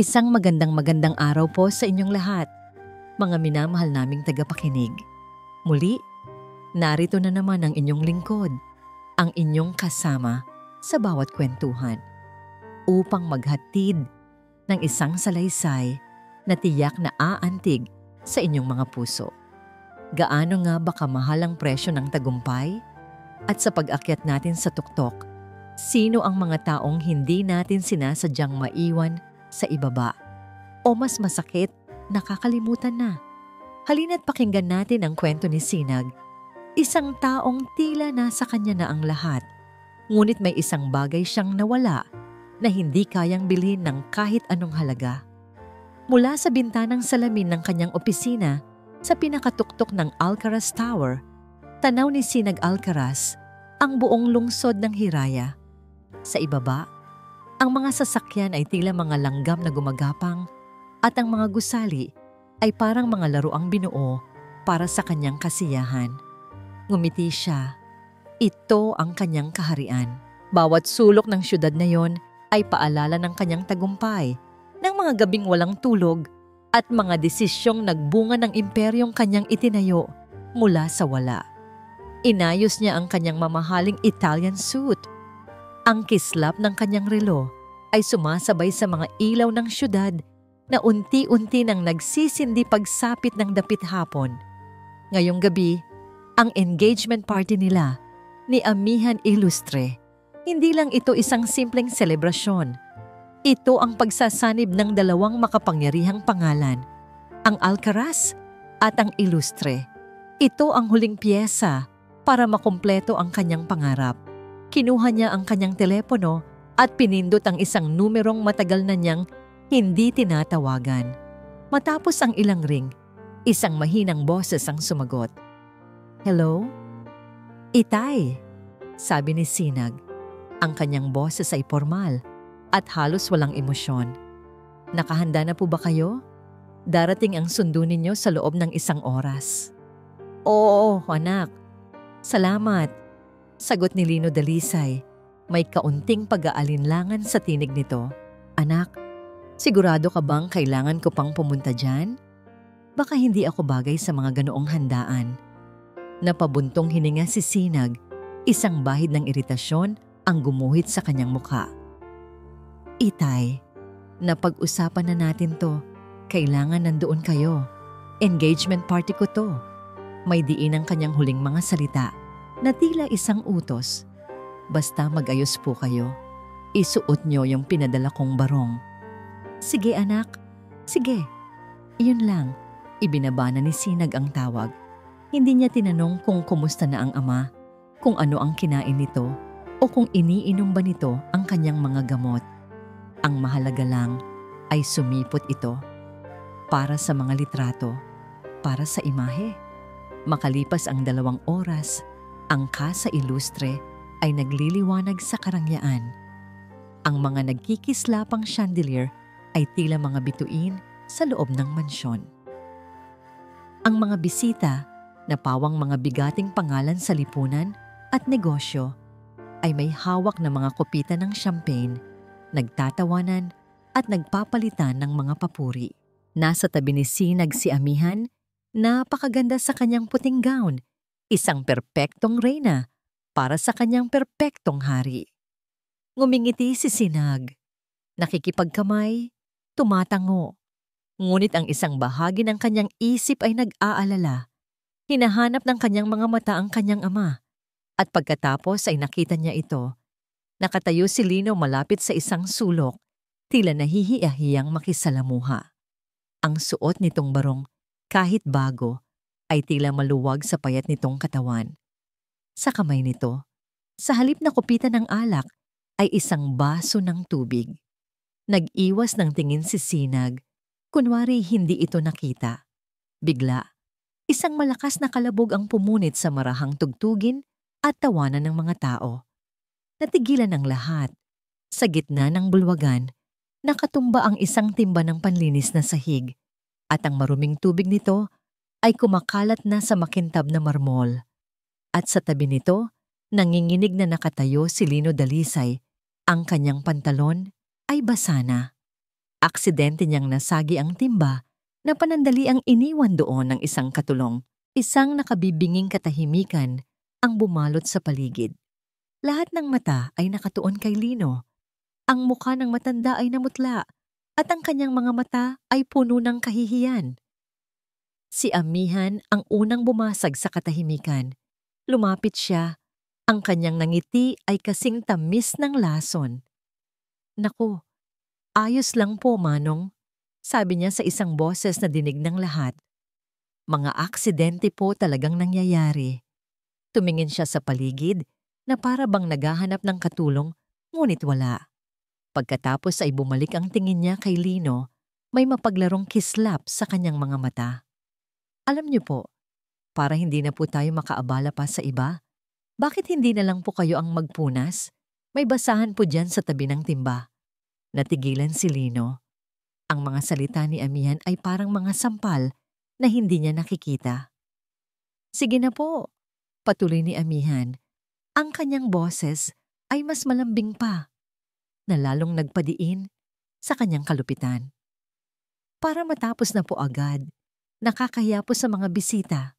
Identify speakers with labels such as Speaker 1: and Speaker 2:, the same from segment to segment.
Speaker 1: Isang magandang araw po sa inyong lahat, mga minamahal naming tagapakinig. Muli, narito na naman ang inyong lingkod, ang inyong kasama sa bawat kwentuhan, upang maghatid ng isang salaysay na tiyak na aantig sa inyong mga puso. Gaano nga ba kamahal ang presyo ng tagumpay? At sa pag-akyat natin sa tuktok, sino ang mga taong hindi natin sinasadyang maiwan sa ibaba? O mas masakit, nakakalimutan na. Halina't pakinggan natin ang kwento ni Sinag, isang taong tila nasa kanya na ang lahat. Ngunit may isang bagay siyang nawala na hindi kayang bilhin ng kahit anong halaga. Mula sa bintanang salamin ng kanyang opisina sa pinakatuktok ng Alcaraz Tower, tanaw ni Sinag Alcaraz ang buong lungsod ng Hiraya. Sa ibaba, ang mga sasakyan ay tila mga langgam na gumagapang at ang mga gusali ay parang mga laruang binuo para sa kanyang kasiyahan. Ngumiti siya. Ito ang kanyang kaharian. Bawat sulok ng syudad na yon ay paalala ng kanyang tagumpay, ng mga gabing walang tulog at mga desisyong nagbunga ng imperyong kanyang itinayo mula sa wala. Inayos niya ang kanyang mamahaling Italian suit. Ang kislap ng kanyang relo ay sumasabay sa mga ilaw ng syudad na unti-unti nang nagsisindi pagsapit ng dapit hapon. Ngayong gabi, ang engagement party nila ni Amihan Ilustre. Hindi lang ito isang simpleng selebrasyon. Ito ang pagsasanib ng dalawang makapangyarihang pangalan, ang Alcaraz at ang Ilustre. Ito ang huling piyesa para makumpleto ang kanyang pangarap. Kinuha niya ang kanyang telepono at pinindot ang isang numerong matagal na niyang hindi tinatawagan. Matapos ang ilang ring, isang mahinang boses ang sumagot. "Hello? Itay," sabi ni Sinag. Ang kanyang boses ay formal at halos walang emosyon. "Nakahanda na po ba kayo? Darating ang sundo ninyo sa loob ng 1 oras." "Oo, anak. Salamat," sagot ni Lino Dalisay. May kaunting pag-aalinlangan sa tinig nito. "Anak, sigurado ka bang kailangan ko pang pumunta dyan? Baka hindi ako bagay sa mga ganoong handaan." Napabuntong hininga si Sinag, isang bahid ng iritasyon ang gumuhit sa kanyang mukha. "Itay, napag-usapan na natin to. Kailangan nandoon kayo. Engagement party ko to." May diin ang kanyang huling mga salita na tila isang utos. "Basta mag-ayos po kayo. Isuot nyo yung pinadala kong barong." "Sige anak, sige." Iyon lang, ibinabana ni Sinag ang tawag. Hindi niya tinanong kung kumusta na ang ama, kung ano ang kinain nito, o kung iniinom ba nito ang kanyang mga gamot. Ang mahalaga lang ay sumipot ito. Para sa mga litrato, para sa imahe. Makalipas ang 2 oras, ang Casa Ilustre ay nagliliwanag sa karangyaan. Ang mga nagkikislapang chandelier ay tila mga bituin sa loob ng mansyon. Ang mga bisita, na pawang mga bigating pangalan sa lipunan at negosyo, ay may hawak na mga kopita ng champagne, nagtatawanan at nagpapalitan ng mga papuri. Nasa tabi ni Sinag si Amihan, napakaganda sa kanyang puting gown, isang perpektong reyna para sa kanyang perpektong hari. Ngumingiti si Sinag, nakikipagkamay, tumatango. Ngunit ang isang bahagi ng kanyang isip ay nag-aalala. Hinahanap ng kanyang mga mata ang kanyang ama. At pagkatapos ay nakita niya ito. Nakatayo si Lino malapit sa isang sulok, tila nahihiya-hiyang makisalamuha. Ang suot nitong barong, kahit bago, ay tila maluwag sa payat nitong katawan. Sa kamay nito, sa halip na kupitan ng alak, ay isang baso ng tubig. Nag-iwas ng tingin si Sinag, kunwari hindi ito nakita. Bigla, isang malakas na kalabog ang pumunit sa marahang tugtugin at tawanan ng mga tao. Natigilan ang lahat. Sa gitna ng bulwagan, nakatumba ang isang timba ng panlinis na sahig, at ang maruming tubig nito ay kumakalat na sa makintab na marmol. At sa tabi nito, nanginginig na nakatayo si Lino Dalisay. Ang kanyang pantalon ay basa na. Aksidente niyang nasagi ang timba na panandali ang iniwan doon ng isang katulong. Isang nakabibinging katahimikan ang bumalot sa paligid. Lahat ng mata ay nakatuon kay Lino. Ang mukha ng matanda ay namutla at ang kanyang mga mata ay puno ng kahihiyan. Si Amihan ang unang bumasag sa katahimikan. Lumapit siya. Ang kanyang nangiti ay kasing tamis ng lason. "Naku, ayos lang po, Manong," sabi niya sa isang boses na dinig ng lahat. "Mga aksidente po talagang nangyayari." Tumingin siya sa paligid na para bang naghahanap ng katulong, ngunit wala. Pagkatapos ay bumalik ang tingin niya kay Lino, may mapaglarong kislap sa kanyang mga mata. "Alam niyo po, para hindi na po tayo makaabala pa sa iba, bakit hindi na lang po kayo ang magpunas? May basahan po dyan sa tabi ng timba." Natigilan si Lino. Ang mga salita ni Amihan ay parang mga sampal na hindi niya nakikita. "Sige na po," patuloy ni Amihan. Ang kanyang boses ay mas malambing pa, na lalong nagpadiin sa kanyang kalupitan. Para matapos na po agad, nakakahiya po sa mga bisita.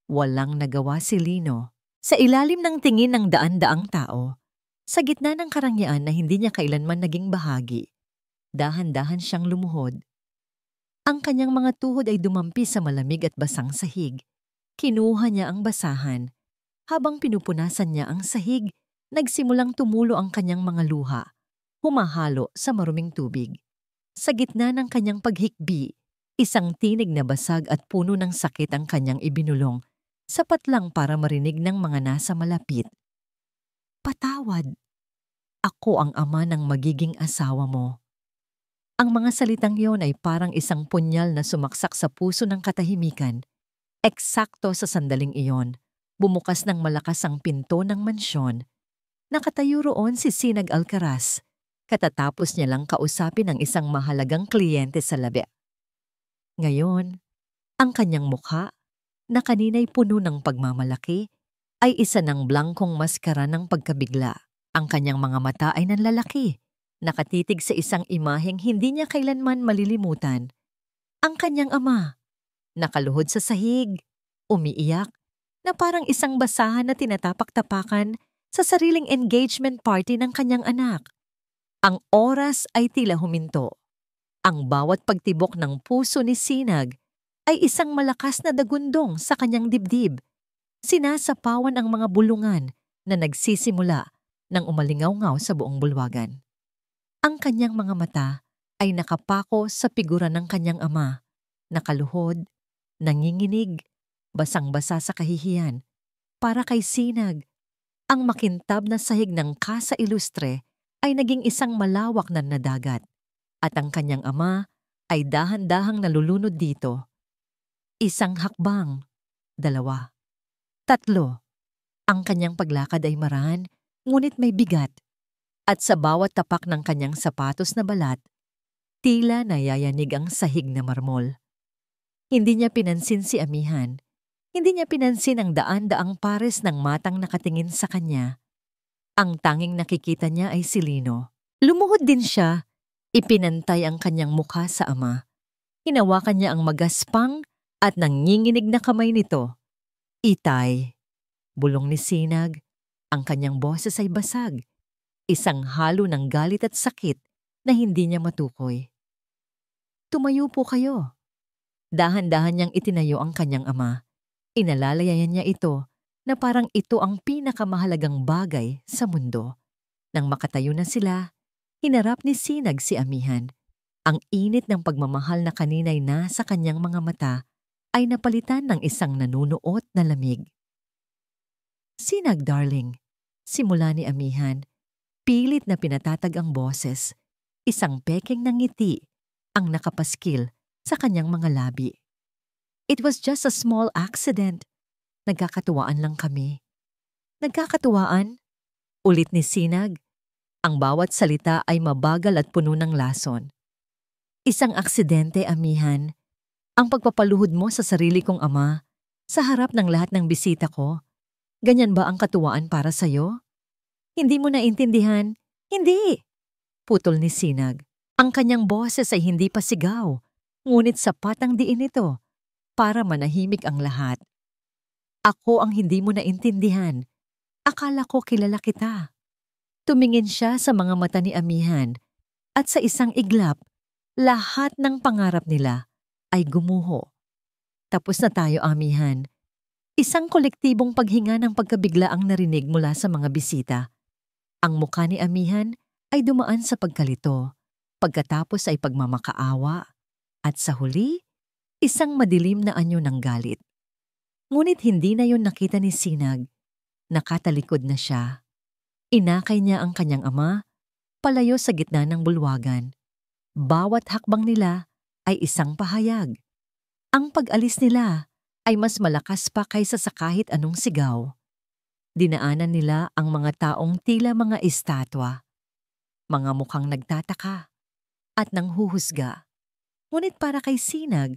Speaker 1: Walang nagawa si Lino. Sa ilalim ng tingin ng daan-daang tao, sa gitna ng karangyaan na hindi niya kailanman naging bahagi, dahan-dahan siyang lumuhod. Ang kanyang mga tuhod ay dumampi sa malamig at basang sahig. Kinuha niya ang basahan. Habang pinupunasan niya ang sahig, nagsimulang tumulo ang kanyang mga luha, humahalo sa maruming tubig. Sa gitna ng kanyang paghikbi, isang tinig na basag at puno ng sakit ang kanyang ibinulong, sapat lang para marinig ng mga nasa malapit. "Patawad. Ako ang ama ng magiging asawa mo." Ang mga salitang yon ay parang isang punyal na sumaksak sa puso ng katahimikan. Eksakto sa sandaling iyon, bumukas ng malakas ang pinto ng mansyon. Nakatayo roon si Sinag Alcaraz. Katatapos niya lang kausapin ang isang mahalagang kliyente sa labi. Ngayon, ang kanyang mukha, na kanina'y puno ng pagmamalaki, ay isa ng blangkong maskara ng pagkabigla. Ang kanyang mga mata ay nanlalaki, nakatitig sa isang imaheng hindi niya kailanman malilimutan. Ang kanyang ama, nakaluhod sa sahig, umiiyak, na parang isang basahan na tinatapak-tapakan sa sariling engagement party ng kanyang anak. Ang oras ay tila huminto. Ang bawat pagtibok ng puso ni Sinag ay isang malakas na dagundong sa kanyang dibdib. Sinasapawan ang mga bulungan na nagsisimula ng umalingaw-ngaw sa buong bulwagan. Ang kanyang mga mata ay nakapako sa figura ng kanyang ama, nakaluhod, nanginginig, basang-basa sa kahihiyan. Para kay Sinag, ang makintab na sahig ng Casa Ilustre ay naging isang malawak na dagat, at ang kanyang ama ay dahan-dahang nalulunod dito. Isang hakbang, 2, 3. Ang kanyang paglakad ay maran, ngunit may bigat, at sa bawat tapak ng kanyang sapatos na balat, tila nayayanig ang sahig na marmol. Hindi niya pinansin si Amihan. Hindi niya pinansin ang daan-daang pares ng matang nakatingin sa kanya. Ang tanging nakikita niya ay si Lino. Lumuhod din siya. Ipinantay ang kanyang mukha sa ama. Hinawakan niya ang magaspang at nanginginig na kamay nito. "Itay," bulong ni Sinag. Ang kanyang boses ay basag. Isang halo ng galit at sakit na hindi niya matukoy. "Tumayo po kayo." Dahan-dahan niyang itinayo ang kanyang ama. Inalalayan niya ito na parang ito ang pinakamahalagang bagay sa mundo. Nang makatayo na sila, hinarap ni Sinag si Amihan. Ang init ng pagmamahal na kanina'y nasa kanyang mga mata ay napalitan ng isang nanunuot na lamig. "Sinag, darling," simula ni Amihan. Pilit na pinatatag ang boses. Isang pekeng ng ngiti ang nakapaskil sa kanyang mga labi. "It was just a small accident. Nagkakatuwaan lang kami." "Nagkakatuwaan?" Ulit ni Sinag. Ang bawat salita ay mabagal at puno ng lason. "Isang aksidente, Amihan. Ang pagpapaluhod mo sa sarili kong ama, sa harap ng lahat ng bisita ko. Ganyan ba ang katuwaan para sa'yo? Hindi mo naintindihan?" "Hindi!" putol ni Sinag. Ang kanyang boses ay hindi pa sigaw, ngunit sapat ang diin nito para manahimik ang lahat. Ako ang hindi mo naintindihan. Akala ko kilala kita. Tumingin siya sa mga mata ni Amihan at sa isang iglap, lahat ng pangarap nila ay gumuho. Tapos na tayo, Amihan. Isang kolektibong paghinga ng pagkabigla ang narinig mula sa mga bisita. Ang mukha ni Amihan ay dumaan sa pagkalito, pagkatapos ay pagmamakaawa, at sa huli, isang madilim na anyo ng galit. Ngunit hindi na yun nakita ni Sinag. Nakatalikod na siya. Inakay niya ang kanyang ama, palayo sa gitna ng bulwagan. Bawat hakbang nila ay isang pahayag. Ang pag-alis nila ay mas malakas pa kaysa sa kahit anong sigaw. Dinaanan nila ang mga taong tila mga estatwa, mga mukhang nagtataka at nanghuhusga. Ngunit para kay Sinag,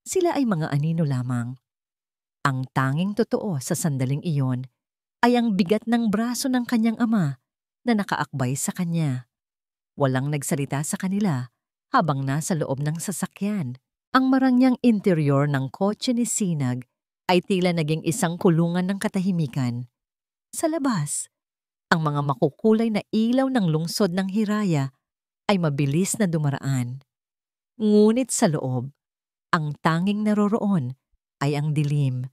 Speaker 1: sila ay mga anino lamang. Ang tanging totoo sa sandaling iyon ay ang bigat ng braso ng kanyang ama na nakaakbay sa kanya. Walang nagsalita sa kanila habang nasa loob ng sasakyan. Ang marangyang interior ng kotse ni Sinag ay tila naging isang kulungan ng katahimikan. Sa labas, ang mga makukulay na ilaw ng lungsod ng Hiraya ay mabilis na dumaraan. Ngunit sa loob, ang tanging naroroon ay ang dilim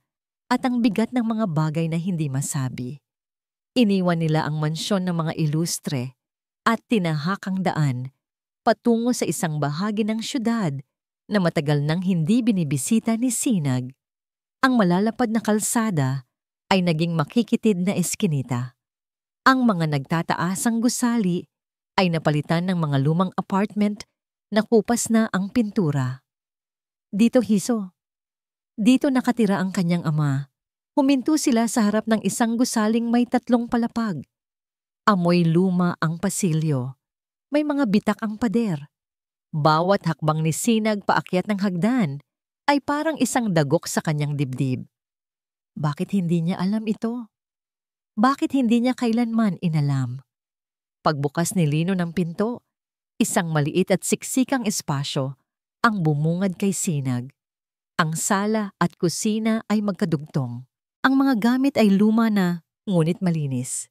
Speaker 1: at ang bigat ng mga bagay na hindi masabi. Iniwan nila ang mansyon ng mga ilustre at tinahak ang daan patungo sa isang bahagi ng syudad na matagal nang hindi binibisita ni Sinag. Ang malalapad na kalsada ay naging makikitid na eskinita. Ang mga nagtataasang gusali ay napalitan ng mga lumang apartment na kupas na ang pintura. Dito, Hiso. Dito nakatira ang kanyang ama. Huminto sila sa harap ng isang gusaling may 3 palapag. Amoy luma ang pasilyo. May mga bitak ang pader. Bawat hakbang ni Sinag paakyat ng hagdan ay parang isang dagok sa kanyang dibdib. Bakit hindi niya alam ito? Bakit hindi niya kailanman inalam? Pagbukas ni Lino ng pinto, isang maliit at siksikang espasyo ang bumungad kay Sinag. Ang sala at kusina ay magkadugtong. Ang mga gamit ay luma na, ngunit malinis.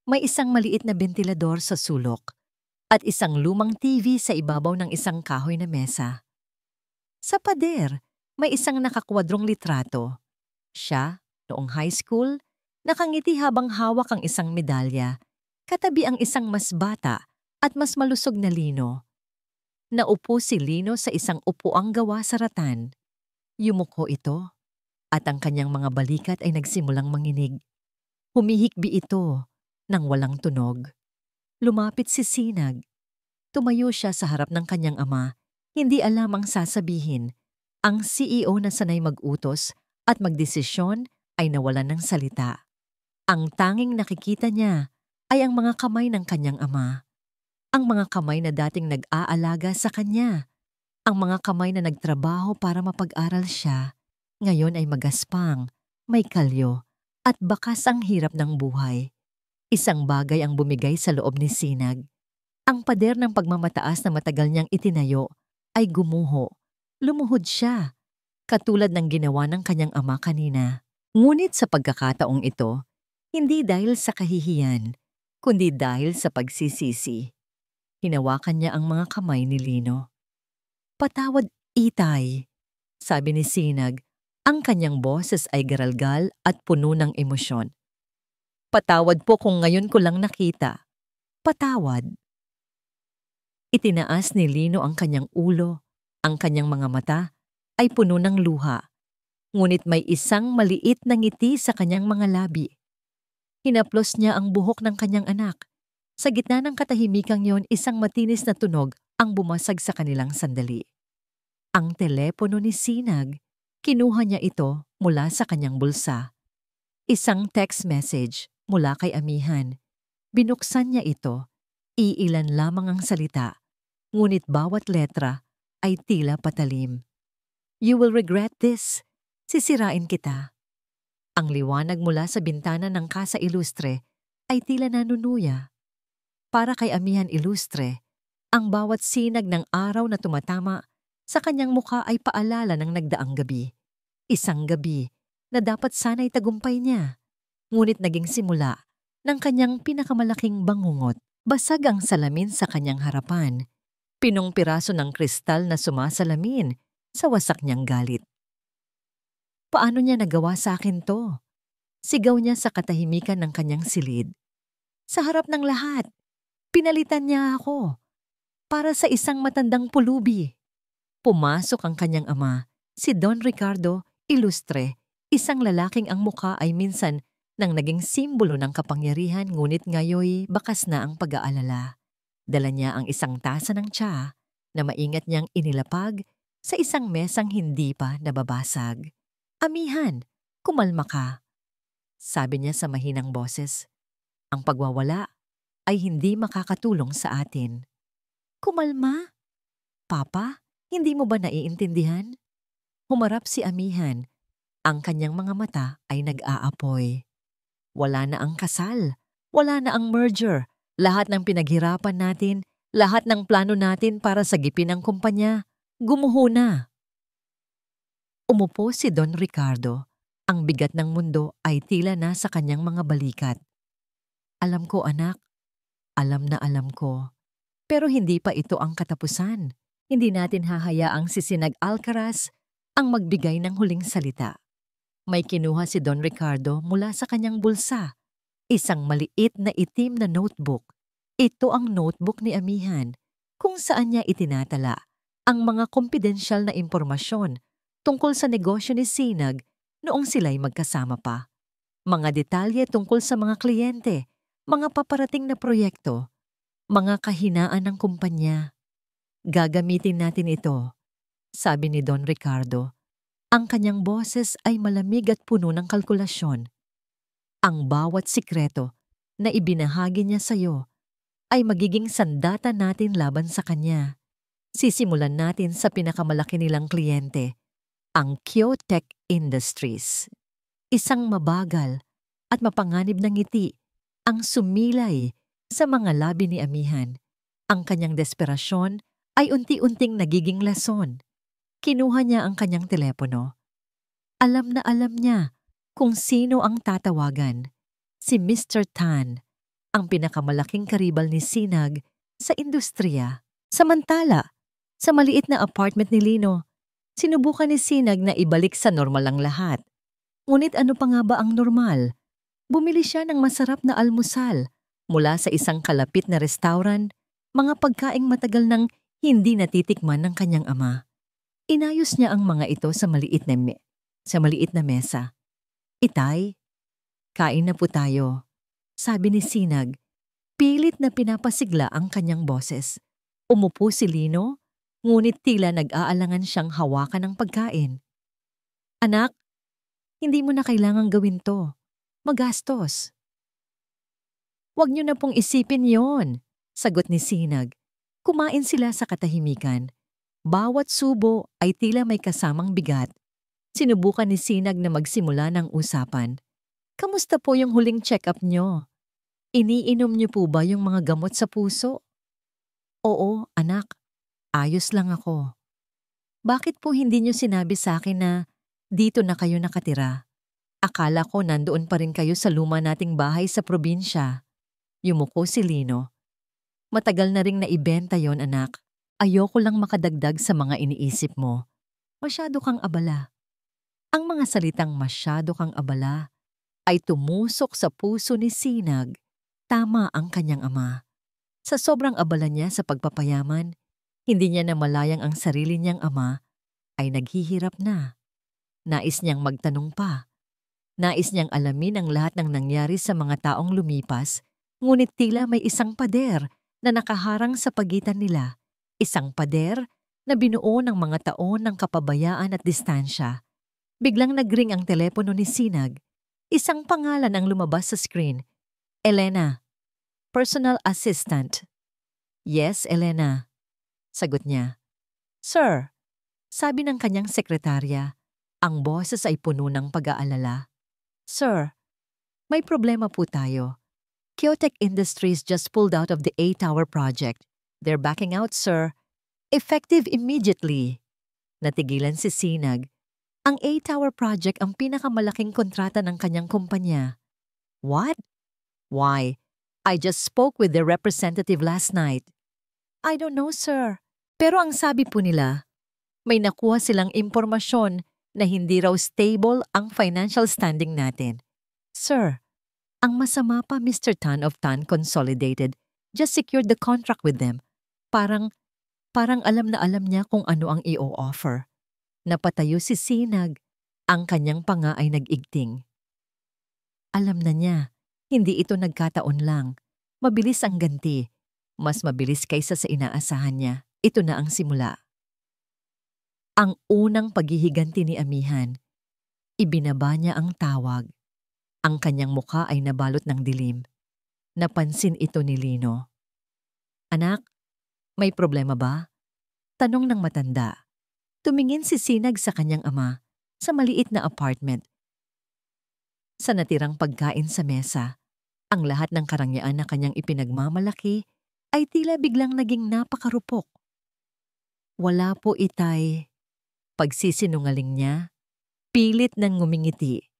Speaker 1: May isang maliit na bentilador sa sulok at isang lumang TV sa ibabaw ng isang kahoy na mesa. Sa pader, may isang nakakwadrong litrato. Siya, noong high school, nakangiti habang hawak ang isang medalya, katabi ang isang mas bata at mas malusog na Lino. Naupo si Lino sa isang upuang gawa sa ratan. Yumuko ito, at ang kanyang mga balikat ay nagsimulang manginig. Humihikbi ito nang walang tunog. Lumapit si Sinag. Tumayo siya sa harap ng kanyang ama, hindi alam ang sasabihin. Ang CEO na sanay mag-utos at magdesisyon ay nawalan ng salita. Ang tanging nakikita niya ay ang mga kamay ng kanyang ama. Ang mga kamay na dating nag-aalaga sa kanya. Ang mga kamay na nagtrabaho para mapag-aral siya, ngayon ay magaspang, may kalyo, at bakas ang hirap ng buhay. Isang bagay ang bumigay sa loob ni Sinag. Ang pader ng pagmamataas na matagal niyang itinayo ay gumuho. Lumuhod siya, katulad ng ginawa ng kanyang ama kanina. Ngunit sa pagkakataong ito, hindi dahil sa kahihiyan, kundi dahil sa pagsisisi. Hinawakan niya ang mga kamay ni Lino. "Patawad, Itay," sabi ni Sinag. Ang kanyang boses ay garalgal at puno ng emosyon. "Patawad po kung ngayon ko lang nakita. Patawad." Itinaas ni Lino ang kanyang ulo. Ang kanyang mga mata ay puno ng luha. Ngunit may isang maliit na ngiti sa kanyang mga labi. Hinaplos niya ang buhok ng kanyang anak. Sa gitna ng katahimikang yon, isang matinis na tunog ang bumasag sa kanilang sandali. Ang telepono ni Sinag, kinuha niya ito mula sa kanyang bulsa. Isang text message mula kay Amihan. Binuksan niya ito. Iilan lamang ang salita, ngunit bawat letra ay tila patalim. "You will regret this. Sisirain kita." Ang liwanag mula sa bintana ng Casa Ilustre ay tila nanunuya. Para kay Amihan Ilustre, Ang bawat sinag ng araw na tumatama sa kanyang mukha ay paalala ng nagdaang gabi. Isang gabi na dapat sana'y tagumpay niya, ngunit naging simula ng kanyang pinakamalaking bangungot. Basag ang salamin sa kanyang harapan, pinong piraso ng kristal na sumasalamin sa wasak niyang galit. Paano niya nagawa sa akin to? Sigaw niya sa katahimikan ng kanyang silid. Sa harap ng lahat, pinalitan niya ako para sa isang matandang pulubi. Pumasok ang kanyang ama, si Don Ricardo Ilustre, isang lalaking ang mukha ay minsan nang naging simbolo ng kapangyarihan ngunit ngayoy bakas na ang pag-aalala. Dala niya ang isang tasa ng tsa na maingat niyang inilapag sa isang mesang hindi pa nababasag. Amihan, kumalma ka. Sabi niya sa mahinang boses. Ang pagwawala ay hindi makakatulong sa atin. Kumalma? Papa, hindi mo ba naiintindihan? Humarap si Amihan. Ang kanyang mga mata ay nag-aapoy. Wala na ang kasal. Wala na ang merger. Lahat ng pinaghirapan natin, lahat ng plano natin para sagipin ang kumpanya, gumuho na. Umupo si Don Ricardo. Ang bigat ng mundo ay tila na sa kanyang mga balikat. Alam ko, anak. Alam na alam ko. Pero hindi pa ito ang katapusan. Hindi natin hahayaang si Sinag Alcaraz ang magbigay ng huling salita. May kinuha si Don Ricardo mula sa kanyang bulsa. Isang maliit na itim na notebook. Ito ang notebook ni Amihan kung saan niya itinatala ang mga kompidensyal na impormasyon tungkol sa negosyo ni Sinag noong sila'y magkasama pa. Mga detalye tungkol sa mga kliyente, mga paparating na proyekto, mga kahinaan ng kumpanya. Gagamitin natin ito, sabi ni Don Ricardo. Ang kanyang boses ay malamig at puno ng kalkulasyon. Ang bawat sikreto na ibinahagi niya sa iyo ay magiging sandata natin laban sa kanya. Sisimulan natin sa pinakamalaki nilang kliyente, ang Kyo-Tech Industries. Isang mabagal at mapanganib na ngiti ang sumilay sa mga labi ni Amihan. Ang kanyang desperasyon ay unti-unting nagiging lason. Kinuha niya ang kanyang telepono. Alam na alam niya kung sino ang tatawagan. Si Mr. Tan, ang pinakamalaking karibal ni Sinag sa industriya. Samantala, sa maliit na apartment ni Lino, sinubukan ni Sinag na ibalik sa normal ang lahat. Ngunit ano pa nga ba ang normal? Bumili siya ng masarap na almusal mula sa isang kalapit na restaurant, mga pagkaing matagal nang hindi natitikman ng kanyang ama. Inayos niya ang mga ito sa maliit na mesa. Itay, kain na po tayo, sabi ni Sinag. Pilit na pinapasigla ang kanyang boses. Umupo si Lino, ngunit tila nag-aalangan siyang hawakan ng pagkain. Anak, hindi mo na kailangang gawin to. Magastos. Huwag niyo na pong isipin yon, sagot ni Sinag. Kumain sila sa katahimikan. Bawat subo ay tila may kasamang bigat. Sinubukan ni Sinag na magsimula ng usapan. Kamusta po yung huling check-up niyo? Iniinom niyo po ba yung mga gamot sa puso? Oo, anak. Ayos lang ako. Bakit po hindi niyo sinabi sa akin na dito na kayo nakatira? Akala ko nandoon pa rin kayo sa luma nating bahay sa probinsya. Yumuko si Lino. Matagal na ring naibenta yon, anak. Ayoko lang makadagdag sa mga iniisip mo. Masyado kang abala. Ang mga salitang masyado kang abala ay tumusok sa puso ni Sinag. Tama ang kanyang ama. Sa sobrang abala niya sa pagpapayaman, hindi niya namalayang ang sarili niyang ama ay naghihirap na. Nais niyang magtanong pa. Nais niyang alamin ang lahat ng nangyari sa mga taong lumipas, ngunit tila may isang pader na nakaharang sa pagitan nila. Isang pader na binuo ng mga taon ng kapabayaan at distansya. Biglang nagring ang telepono ni Sinag. Isang pangalan ang lumabas sa screen. Elena, personal assistant. Yes, Elena, sagot niya. Sir, sabi ng kanyang sekretarya, ang boses ay puno ng pag-aalala. Sir, may problema po tayo. Kyo-Tech Industries just pulled out of the A-Tower project. They're backing out, sir. Effective immediately. Natigilan si Sinag. Ang A-Tower project ang pinakamalaking kontrata ng kanyang kumpanya. What? Why? I just spoke with their representative last night. I don't know, sir. Pero ang sabi po nila, may nakuha silang impormasyon na hindi raw stable ang financial standing natin. Sir, ang masama pa, Mr. Tan of Tan Consolidated just secured the contract with them. Parang alam na alam niya kung ano ang i-offer. Napatayo si Sinag. Ang kanyang panga ay nag-igting. Alam na niya, hindi ito nagkataon lang. Mabilis ang ganti. Mas mabilis kaysa sa inaasahan niya. Ito na ang simula. Ang unang paghihiganti ni Amihan. Ibinaba niya ang tawag. Ang kanyang muka ay nabalot ng dilim. Napansin ito ni Lino. Anak, may problema ba? Tanong ng matanda. Tumingin si Sinag sa kanyang ama sa maliit na apartment. Sa natirang pagkain sa mesa, ang lahat ng karangyaan na kanyang ipinagmamalaki ay tila biglang naging napakarupok. Wala po, itay. Pagsisinungaling niya, pilit nang ngumingiti.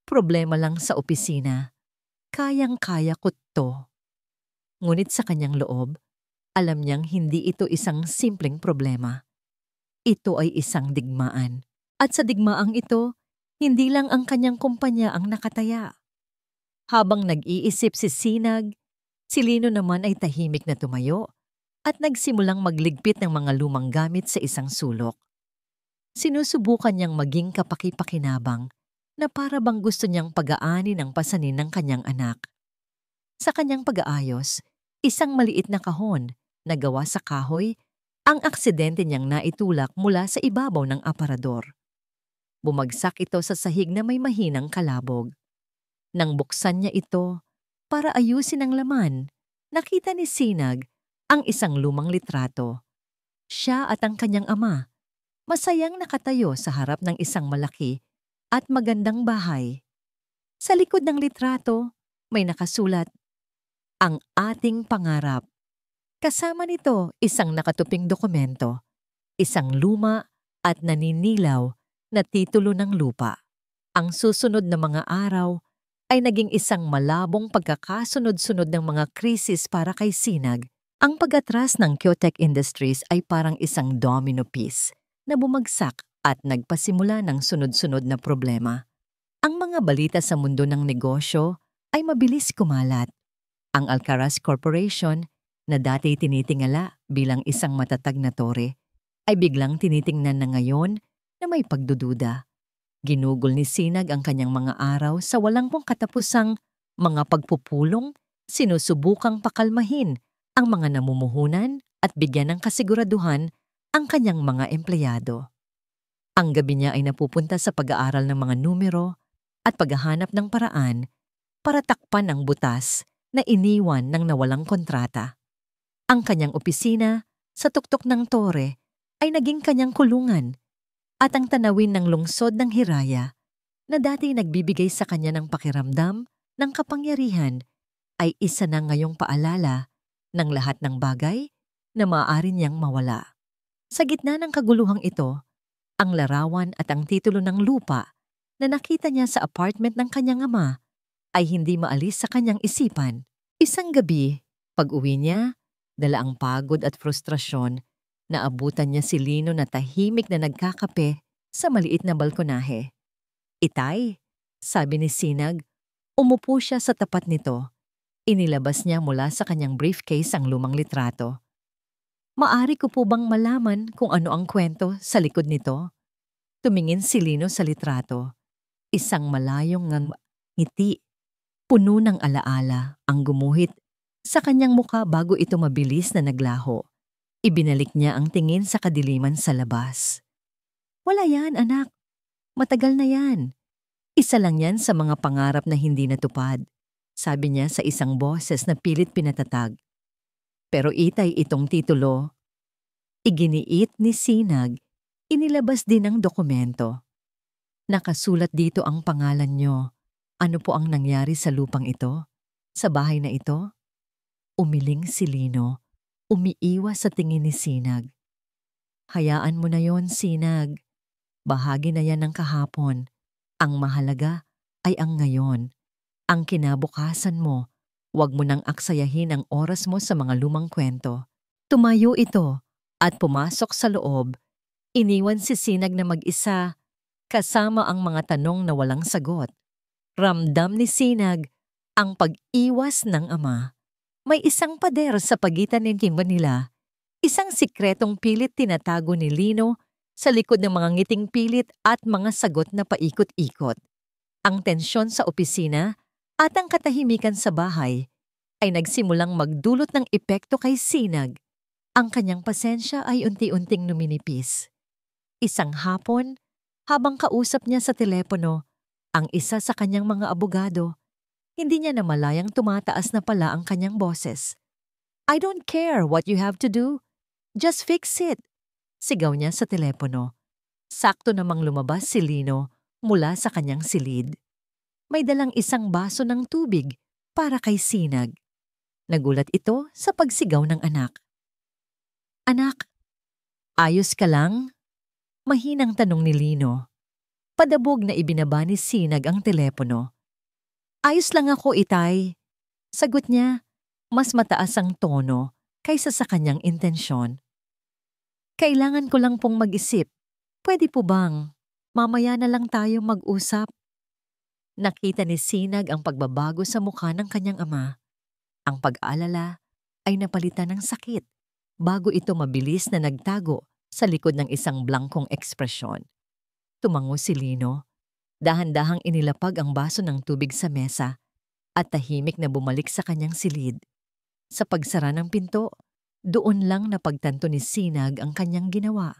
Speaker 1: Problema lang sa opisina. Kayang-kaya ko to. Ngunit sa kanyang loob, alam niyang hindi ito isang simpleng problema. Ito ay isang digmaan. At sa digmaang ito, hindi lang ang kanyang kumpanya ang nakataya. Habang nag-iisip si Sinag, si Lino naman ay tahimik na tumayo at nagsimulang magligpit ng mga lumang gamit sa isang sulok. Sinusubukan niyang maging kapaki-pakinabang na para bang gusto niyang pag-aani ng pasanin ng kanyang anak. Sa kanyang pag-aayos, isang maliit na kahon na gawa sa kahoy ang aksidente niyang naitulak mula sa ibabaw ng aparador. Bumagsak ito sa sahig na may mahinang kalabog. Nang buksan niya ito para ayusin ang laman, nakita ni Sinag ang isang lumang litrato. Siya at ang kanyang ama, masayang nakatayo sa harap ng isang malaki at magandang bahay. Sa likod ng litrato, may nakasulat, "Ang ating pangarap." Kasama nito isang nakatuping dokumento, isang luma at naninilaw na titulo ng lupa. Ang susunod na mga araw ay naging isang malabong pagkakasunod-sunod ng mga krisis para kay Sinag. Ang pag-atras ng Kyotek Industries ay parang isang domino piece na bumagsak at nagpasimula ng sunod-sunod na problema. Ang mga balita sa mundo ng negosyo ay mabilis kumalat. Ang Alcaraz Corporation, na dati tinitingala bilang isang matatag na tore, ay biglang tinitingnan na ngayon na may pagdududa. Ginugol ni Sinag ang kanyang mga araw sa walang pong katapusang mga pagpupulong, sinusubukang pakalmahin ang mga namumuhunan at bigyan ng kasiguraduhan ang kanyang mga empleyado. Ang gabi niya ay napupunta sa pag-aaral ng mga numero at paghahanap ng paraan para takpan ang butas na iniwan ng nawalang kontrata. Ang kanyang opisina sa tuktok ng tore ay naging kanyang kulungan at ang tanawin ng lungsod ng Hiraya na dati nagbibigay sa kanya ng pakiramdam ng kapangyarihan ay isa na ngayong paalala ng lahat ng bagay na maaari niyang mawala. Sa gitna ng kaguluhang ito, ang larawan at ang titulo ng lupa na nakita niya sa apartment ng kanyang ama ay hindi maalis sa kanyang isipan. Isang gabi, pag-uwi niya, dala ang pagod at frustrasyon, naabutan niya si Lino na tahimik na nagkakape sa maliit na balkonahe. "Itay," sabi ni Sinag, umupo siya sa tapat nito. Inilabas niya mula sa kanyang briefcase ang lumang litrato. "Maari ko po bang malaman kung ano ang kwento sa likod nito?" Tumingin si Lino sa litrato. Isang malayong ngiti, puno ng alaala ang gumuhit sa kanyang muka bago ito mabilis na naglaho. Ibinalik niya ang tingin sa kadiliman sa labas. "Wala yan, anak. Matagal na yan. Isa lang yan sa mga pangarap na hindi natupad," sabi niya sa isang boses na pilit pinatatag. Pero itay itong titulo. Iginiit ni Sinag, inilabas din ang dokumento. "Nakasulat dito ang pangalan niyo. Ano po ang nangyari sa lupang ito? Sa bahay na ito?" Umiling si Lino. umiiwas sa tingin ni Sinag. Hayaan mo na yon, Sinag. Bahagi na yan ng kahapon. Ang mahalaga ay ang ngayon. Ang kinabukasan mo. Huwag mo nang aksayahin ang oras mo sa mga lumang kwento. Tumayo ito at pumasok sa loob. Iniwan si Sinag na mag-isa, kasama ang mga tanong na walang sagot. Ramdam ni Sinag ang pag-iwas ng ama. May isang pader sa pagitan ng timba nila. Isang sikretong pilit tinatago ni Lino sa likod ng mga ngiting pilit at mga sagot na paikot-ikot. Ang tensyon sa opisina at ang katahimikan sa bahay ay nagsimulang magdulot ng epekto kay Sinag. Ang kanyang pasensya ay unti-unting numinipis. Isang hapon, habang kausap niya sa telepono ang isa sa kanyang mga abogado, hindi niya namalayang tumataas na pala ang kanyang boses. "I don't care what you have to do. Just fix it," sigaw niya sa telepono. Sakto namang lumabas si Lino mula sa kanyang silid. May dalang isang baso ng tubig para kay Sinag. Nagulat ito sa pagsigaw ng anak. "Anak, ayos ka lang?" Mahinang tanong ni Lino. Padabog na ibinaba ni Sinag ang telepono. "Ayos lang ako, Itay." Sagot niya, mas mataas ang tono kaysa sa kanyang intensyon. "Kailangan ko lang pong mag-isip. Pwede po bang mamaya na lang tayo mag-usap?" Nakita ni Sinag ang pagbabago sa mukha ng kanyang ama. Ang pag-alala ay napalitan ng sakit bago ito mabilis na nagtago sa likod ng isang blangkong ekspresyon. Tumango si Lino. Dahan-dahang inilapag ang baso ng tubig sa mesa at tahimik na bumalik sa kanyang silid. Sa pagsara ng pinto, doon lang napagtanto ni Sinag ang kanyang ginawa.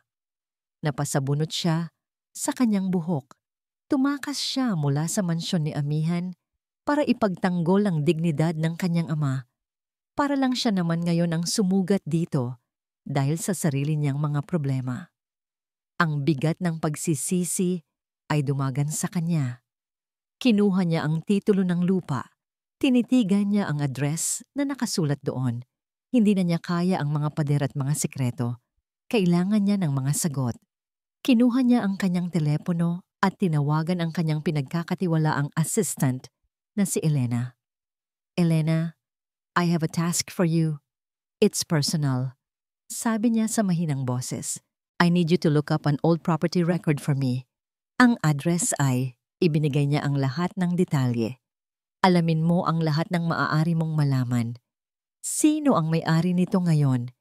Speaker 1: Napasabunot siya sa kanyang buhok. Tumakas siya mula sa mansyon ni Amihan para ipagtanggol ang dignidad ng kanyang ama. Para lang siya naman ngayon ang sumugat dito dahil sa sarili niyang mga problema. Ang bigat ng pagsisisi ay dumagan sa kanya. Kinuha niya ang titulo ng lupa. Tinitigan niya ang address na nakasulat doon. Hindi na niya kaya ang mga pader at mga sikreto. Kailangan niya ng mga sagot. Kinuha niya ang kanyang telepono at tinawagan ang kanyang pinagkakatiwalaang assistant na si Elena. "Elena, I have a task for you. It's personal." Sabi niya sa mahinang boses. "I need you to look up an old property record for me." Ang address ay ibinigay niya ang lahat ng detalye. "Alamin mo ang lahat ng maaari mong malaman. Sino ang may-ari nito ngayon?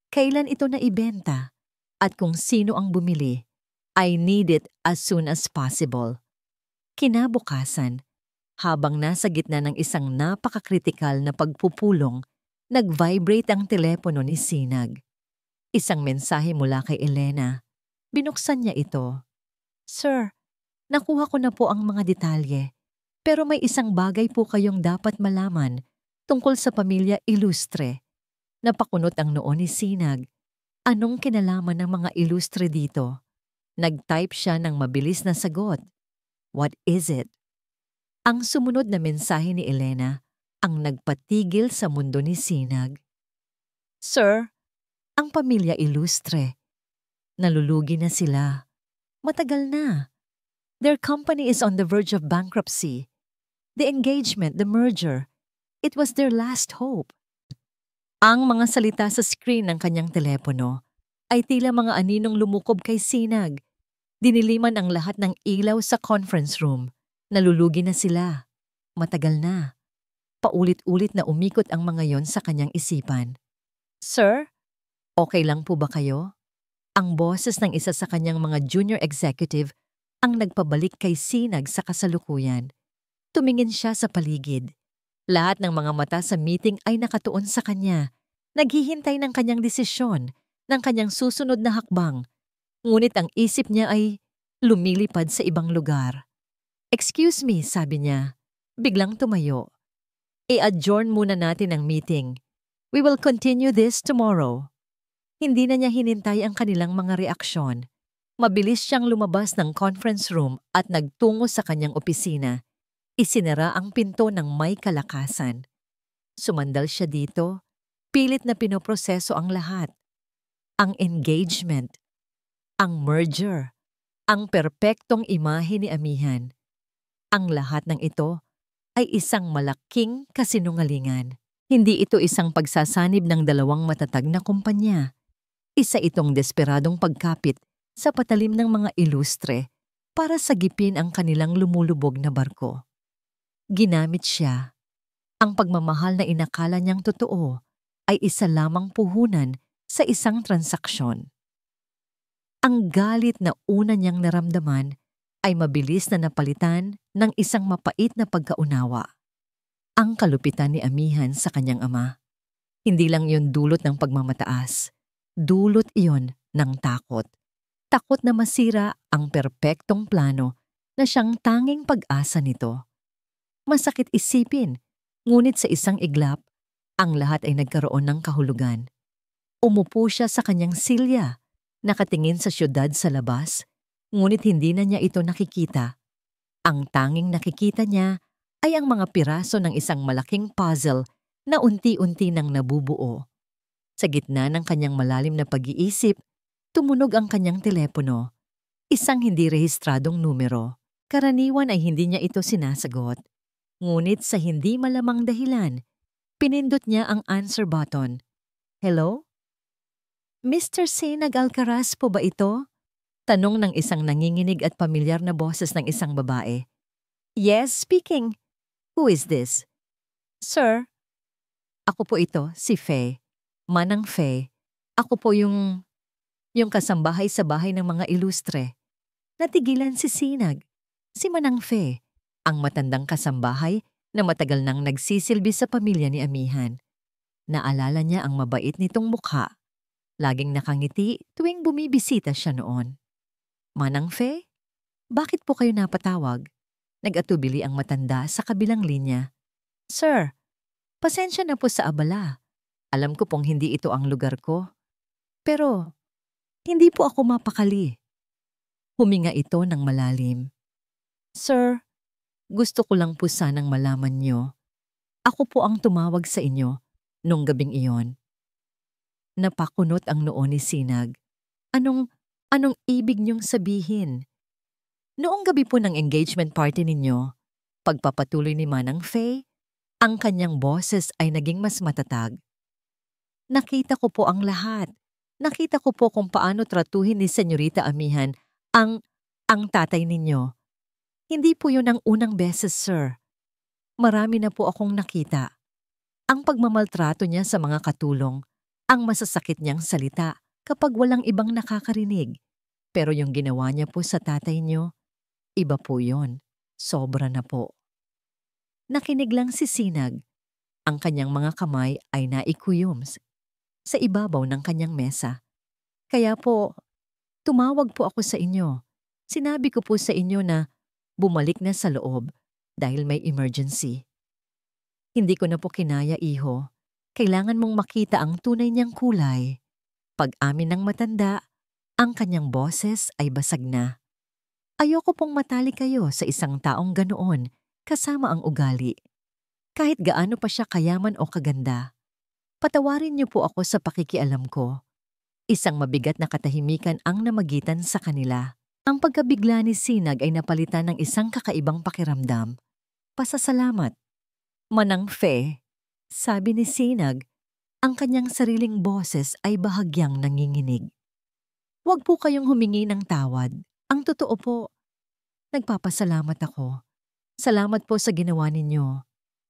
Speaker 1: Kailan ito naibenta? At kung sino ang bumili? I need it as soon as possible." Kinabukasan, habang nasa gitna ng isang napakakritikal na pagpupulong, nag-vibrate ang telepono ni Sinag. Isang mensahe mula kay Elena. Binuksan niya ito. "Sir, nakuha ko na po ang mga detalye, pero may isang bagay po kayong dapat malaman tungkol sa pamilya Ilustre." Napakunot ang noo ni Sinag. Anong kinalaman ng mga Ilustre dito? Nag-type siya ng mabilis na sagot. "What is it?" Ang sumunod na mensahe ni Elena ang nagpatigil sa mundo ni Sinag. "Sir, ang pamilya Ilustre. Nalulugi na sila. Matagal na. Their company is on the verge of bankruptcy. The engagement, the merger, it was their last hope." Ang mga salita sa screen ng kanyang telepono ay tila mga aninong lumukob kay Sinag. Diniliman ang lahat ng ilaw sa conference room. Nalulugi na sila. Matagal na. Paulit-ulit na umikot ang mga yon sa kanyang isipan. "Sir, okay lang po ba kayo?" Ang boses ng isa sa kanyang mga junior executive ang nagpabalik kay Sinag sa kasalukuyan. Tumingin siya sa paligid. Lahat ng mga mata sa meeting ay nakatuon sa kanya. Naghihintay ng kanyang desisyon, ng kanyang susunod na hakbang. Ngunit ang isip niya ay lumilipad sa ibang lugar. "Excuse me," sabi niya. Biglang tumayo. "I-adjourn muna natin ang meeting. We will continue this tomorrow." Hindi na niya hinintay ang kanilang mga reaksyon. Mabilis siyang lumabas ng conference room at nagtungo sa kanyang opisina. Isinara ang pinto ng may kalakasan. Sumandal siya dito, Pilit na pinoproseso ang lahat. Ang engagement, ang merger, ang perpektong imahe ni amihan. Ang lahat ng ito ay isang malaking kasinungalingan. Hindi ito isang pagsasanib ng dalawang matatag na kumpanya. Isa itong desperadong pagkapit sa patalim ng mga ilustre para sagipin ang kanilang lumulubog na barko. Ginamit siya. Ang pagmamahal na inakala niyang totoo ay isa lamang puhunan sa isang transaksyon. Ang galit na una niyang naramdaman ay mabilis na napalitan ng isang mapait na pagkaunawa. Ang kalupitan ni amihan sa kanyang ama. Hindi lang yun dulot ng pagmamataas. Dulot iyon ng takot. Takot na masira ang perpektong plano na siyang tanging pag-asa nito. Masakit isipin, ngunit sa isang iglap, ang lahat ay nagkaroon ng kahulugan. Umupo siya sa kanyang silya, nakatingin sa syudad sa labas, ngunit hindi na niya ito nakikita. Ang tanging nakikita niya ay ang mga piraso ng isang malaking puzzle na unti-unti nang nabubuo. Sa gitna ng kanyang malalim na pag-iisip, tumunog ang kanyang telepono. Isang hindi rehistradong numero. Karaniwan ay hindi niya ito sinasagot. Ngunit sa hindi malamang dahilan, pinindot niya ang answer button. Hello? Mr. Sinag Alcaraz po ba ito? Tanong ng isang nanginginig at pamilyar na boses ng isang babae. Yes, speaking. Who is this? Sir, ako po ito, si Faye. Manang Faye. Ako po yung kasambahay sa bahay ng mga ilustre. Natigilan si Sinag. Si Manang Faye, ang matandang kasambahay na matagal nang nagsisilbi sa pamilya ni amihan. Naalala niya ang mabait nitong mukha. Laging nakangiti tuwing bumibisita siya noon. Manang Faye, bakit po kayo napatawag? Nag-atubili ang matanda sa kabilang linya. Sir, pasensya na po sa abala. Alam ko pong hindi ito ang lugar ko. Pero, hindi po ako mapakali. Huminga ito ng malalim. Sir, gusto ko lang po sanang malaman niyo. Ako po ang tumawag sa inyo nung gabing iyon. Napakunot ang noo ni Sinag. Anong ibig niyong sabihin? Noong gabi po ng engagement party ninyo, pagpapatuloy ni Manang Faye, ang kanyang boses ay naging mas matatag. Nakita ko po ang lahat. Nakita ko po kung paano tratuhin ni Senyorita Amihan ang tatay ninyo. Hindi po yun ang unang beses, sir. Marami na po akong nakita. Ang pagmamaltrato niya sa mga katulong, ang masasakit niyang salita kapag walang ibang nakakarinig. Pero yung ginawa niya po sa tatay niyo, iba po yon. Sobra na po. Nakinig lang si Sinag. Ang kanyang mga kamay ay naikuyom sa ibabaw ng kanyang mesa. Kaya po, tumawag po ako sa inyo. Sinabi ko po sa inyo na bumalik na sa loob dahil may emergency. Hindi ko na po kinaya, iho. Kailangan mong makita ang tunay niyang kulay. Pag-amin ng matanda, ang kanyang boses ay basag na. Ayoko pong matali kayo sa isang taong ganoon kasama ang ugali. Kahit gaano pa siya kayaman o kaganda. Patawarin niyo po ako sa pakikialam ko. Isang mabigat na katahimikan ang namagitan sa kanila. Ang pagkabigla ni Sinag ay napalitan ng isang kakaibang pakiramdam. Pasasalamat. Manang Faye, sabi ni Sinag, ang kanyang sariling boses ay bahagyang nanginginig. Huwag po kayong humingi ng tawad. Ang totoo po, nagpapasalamat ako. Salamat po sa ginawa ninyo.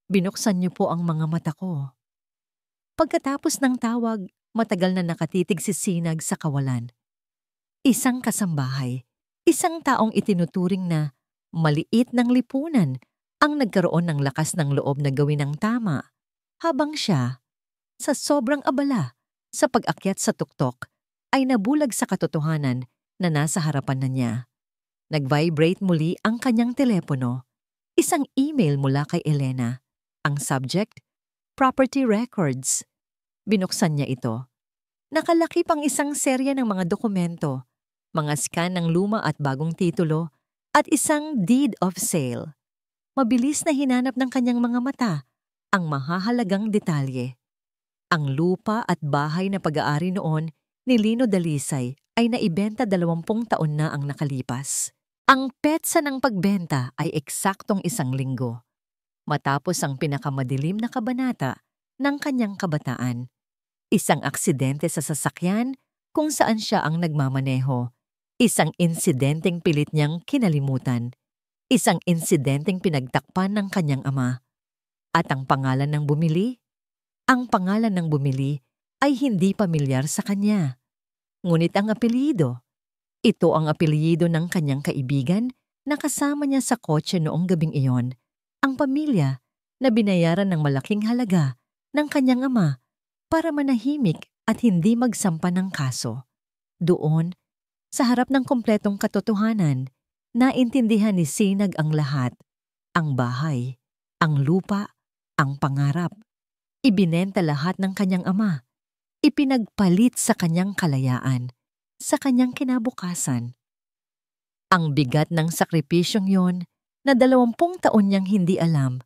Speaker 1: Binuksan niyo po ang mga mata ko. Pagkatapos ng tawag, matagal na nakatitig si Sinag sa kawalan. Isang kasambahay, isang taong itinuturing na maliit ng lipunan ang nagkaroon ng lakas ng loob na gawin ang tama, habang siya, sa sobrang abala sa pag-akyat sa tuktok, ay nabulag sa katotohanan na nasa harapan na niya. Nag-vibrate muli ang kanyang telepono. Isang email mula kay Elena. Ang subject, property records. Binuksan niya ito. Nakalakip ang isang serya ng mga dokumento, mga scan ng luma at bagong titulo, at isang deed of sale. Mabilis na hinanap ng kanyang mga mata ang mahahalagang detalye. Ang lupa at bahay na pag-aari noon ni Lino Dalisay ay naibenta 20 taon na ang nakalipas. Ang petsa ng pagbenta ay eksaktong 1 linggo, matapos ang pinakamadilim na kabanata ng kanyang kabataan. Isang aksidente sa sasakyan kung saan siya ang nagmamaneho. Isang insidenteng pilit niyang kinalimutan. Isang insidenteng pinagtakpan ng kanyang ama. At ang pangalan ng bumili? Ang pangalan ng bumili ay hindi pamilyar sa kanya. Ngunit ang apelyido, ito ang apelyido ng kanyang kaibigan na kasama niya sa kotse noong gabing iyon. Ang pamilya na binayaran ng malaking halaga ng kanyang ama para manahimik at hindi magsampa ng kaso. Doon, sa harap ng kompletong katotohanan, naintindihan ni Sinag ang lahat. Ang bahay, ang lupa, ang pangarap. Ibinenta lahat ng kanyang ama. Ipinagpalit sa kanyang kalayaan, sa kanyang kinabukasan. Ang bigat ng sakripisyong yon na 20 taon niyang hindi alam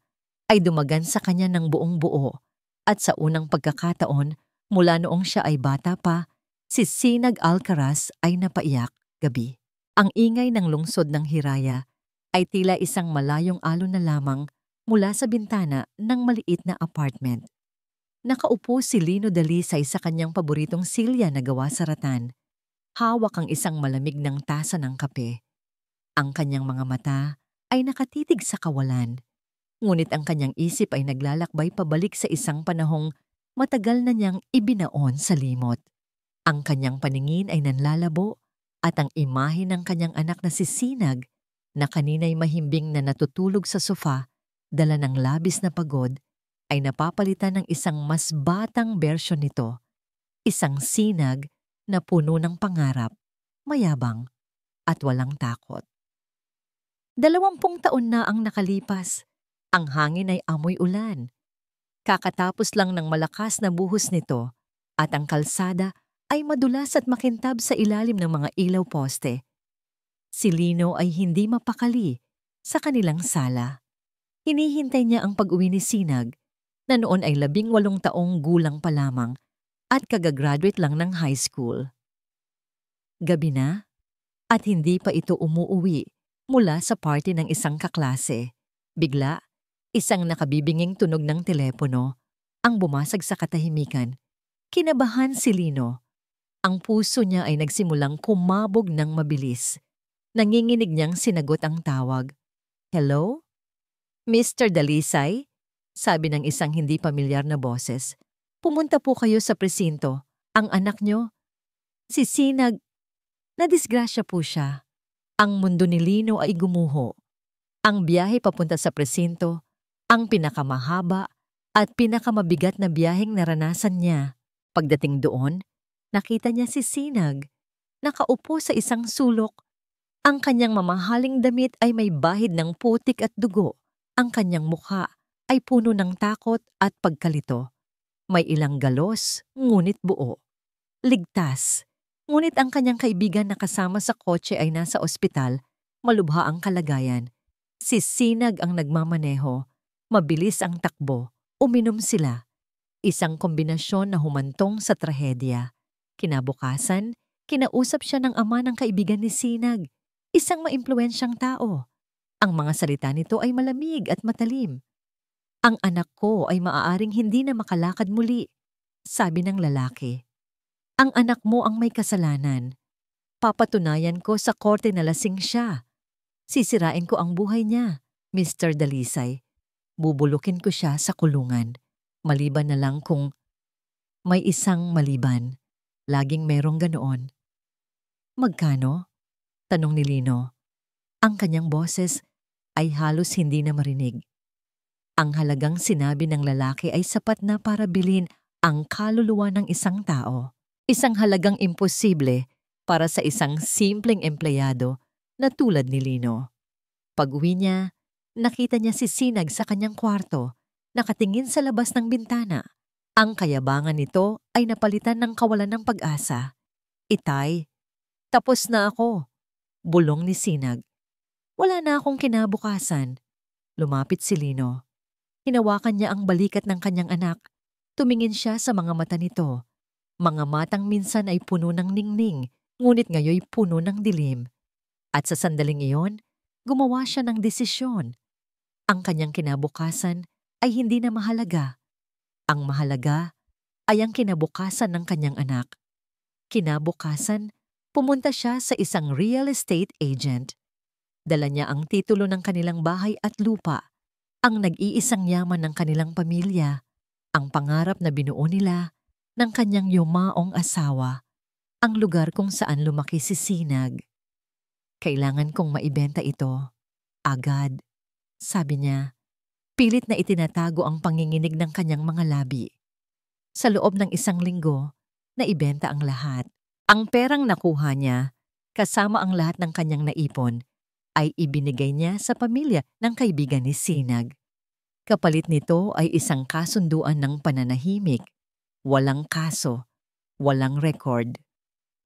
Speaker 1: ay dumagan sa kanya ng buong buo at sa unang pagkakataon mula noong siya ay bata pa, si Sinag Alcaraz ay napaiyak gabi. Ang ingay ng lungsod ng Hiraya ay tila isang malayong alon na lamang mula sa bintana ng maliit na apartment. Nakaupo si Lino Dalisay sa kanyang paboritong silya na gawa sa rattan. Hawak ang isang malamig ng tasa ng kape. Ang kanyang mga mata ay nakatitig sa kawalan. Ngunit ang kanyang isip ay naglalakbay pabalik sa isang panahong matagal na niyang ibinaon sa limot. Ang kanyang paningin ay nanlalabo at ang imahe ng kanyang anak na si Sinag na kanina'y mahimbing na natutulog sa sofa, dala ng labis na pagod, ay napapalitan ng isang mas batang bersyon nito. Isang Sinag na puno ng pangarap, mayabang, at walang takot. 20 taon na ang nakalipas. Ang hangin ay amoy ulan. Kakatapos lang ng malakas na buhos nito at ang kalsada ay madulas at makintab sa ilalim ng mga ilaw poste. Si Lino ay hindi mapakali sa kanilang sala. Hinihintay niya ang pag-uwi ni Sinag na noon ay 18 taong gulang pa lamang at kagagraduate lang ng high school. Gabi na at hindi pa ito umuuwi mula sa party ng isang kaklase. Bigla, isang nakabibinging tunog ng telepono ang bumasag sa katahimikan. Kinabahan si Lino. Ang puso niya ay nagsimulang kumabog ng mabilis. Nanginginig niyang sinagot ang tawag. Hello? Mr. Dalisay? Sabi ng isang hindi pamilyar na boses. Pumunta po kayo sa presinto. Ang anak nyo, si Sinag, nadisgrasya po siya. Ang mundo ni Lino ay gumuho. Ang biyahe papunta sa presinto, ang pinakamahaba at pinakamabigat na biyaheng naranasan niya. Pagdating doon, nakita niya si Sinag, nakaupo sa isang sulok. Ang kanyang mamahaling damit ay may bahid ng putik at dugo. Ang kanyang mukha ay puno ng takot at pagkalito. May ilang galos, ngunit buo. Ligtas. Ngunit ang kanyang kaibigan na kasama sa kotse ay nasa ospital, malubha ang kalagayan. Si Sinag ang nagmamaneho. Mabilis ang takbo. Uminom sila. Isang kombinasyon na humantong sa trahedya. Kinabukasan, kinausap siya ng ama ng kaibigan ni Sinag. Isang maimpluwensyang tao. Ang mga salita nito ay malamig at matalim. Ang anak ko ay maaaring hindi na makalakad muli, sabi ng lalaki. Ang anak mo ang may kasalanan. Papatunayan ko sa korte na lasing siya. Sisirain ko ang buhay niya, Mr. Dalisay. Bubulukin ko siya sa kulungan. Maliban na lang kung may isang maliban. Laging merong ganoon. Magkano? Tanong ni Lino. Ang kanyang boses ay halos hindi na marinig. Ang halagang sinabi ng lalaki ay sapat na para bilhin ang kaluluwa ng isang tao. Isang halagang imposible para sa isang simpleng empleyado na tulad ni Lino. Pag-uwi niya, nakita niya si Sinag sa kanyang kwarto, nakatingin sa labas ng bintana. Ang kayabangan nito ay napalitan ng kawalan ng pag-asa. Itay, tapos na ako, bulong ni Sinag. Wala na akong kinabukasan. Lumapit si Lino. Hinawakan niya ang balikat ng kanyang anak. Tumingin siya sa mga mata nito. Mga matang minsan ay puno ng ningning, ngunit ngayoy puno ng dilim. At sa sandaling iyon, gumawa siya ng desisyon. Ang kanyang kinabukasan ay hindi na mahalaga. Ang mahalaga ay ang kinabukasan ng kanyang anak. Kinabukasan, pumunta siya sa isang real estate agent. Dala niya ang titulo ng kanilang bahay at lupa, ang nag-iisang yaman ng kanilang pamilya, ang pangarap na binuo nila ng kanyang yumaong asawa, ang lugar kung saan lumaki si Sinag. Kailangan kong maibenta ito. Agad, sabi niya. Pilit na itinatago ang panginginig ng kanyang mga labi. Sa loob ng 1 linggo, naibenta ang lahat. Ang perang nakuha niya, kasama ang lahat ng kanyang naipon, ay ibinigay niya sa pamilya ng kaibigan ni Sinag. Kapalit nito ay isang kasunduan ng pananahimik. Walang kaso, walang record.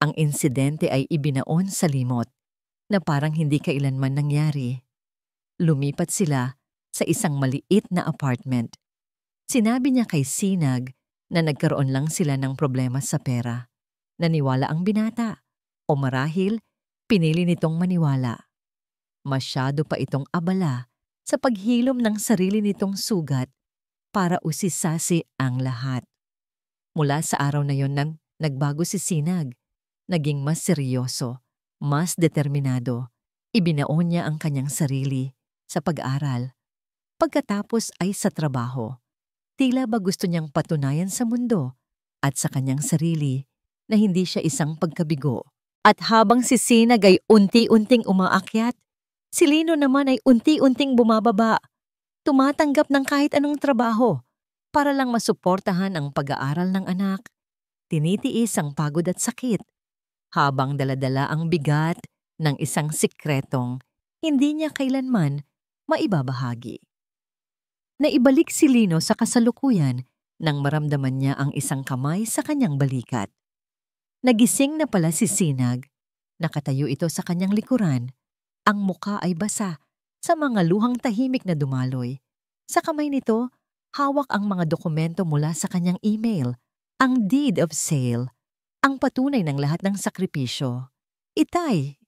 Speaker 1: Ang insidente ay ibinaon sa limot na parang hindi kailanman nangyari. Lumipat sila sa isang maliit na apartment. Sinabi niya kay Sinag na nagkaroon lang sila ng problema sa pera. Naniwala ang binata, o marahil pinili nitong maniwala. Masyado pa itong abala sa paghilom ng sarili nitong sugat para usisasi ang lahat. Mula sa araw na yon nang nagbago si Sinag, naging mas seryoso, mas determinado. Ibinaon niya ang kanyang sarili sa pag-aaral. Pagkatapos ay sa trabaho. Tila ba gusto niyang patunayan sa mundo at sa kanyang sarili na hindi siya isang pagkabigo. At habang si Sinag ay unti-unting umaakyat, si Lino naman ay unti-unting bumababa, tumatanggap ng kahit anong trabaho para lang masuportahan ang pag-aaral ng anak. Tinitiis ang pagod at sakit, habang daladala ang bigat ng isang sikretong hindi niya kailanman maibabahagi. Naibalik si Lino sa kasalukuyan nang maramdaman niya ang isang kamay sa kanyang balikat. Nagising na pala si Sinag. Nakatayo ito sa kanyang likuran. Ang muka ay basa sa mga luhang tahimik na dumaloy. Sa kamay nito, hawak ang mga dokumento mula sa kanyang email, ang deed of sale, ang patunay ng lahat ng sakripisyo. Itay!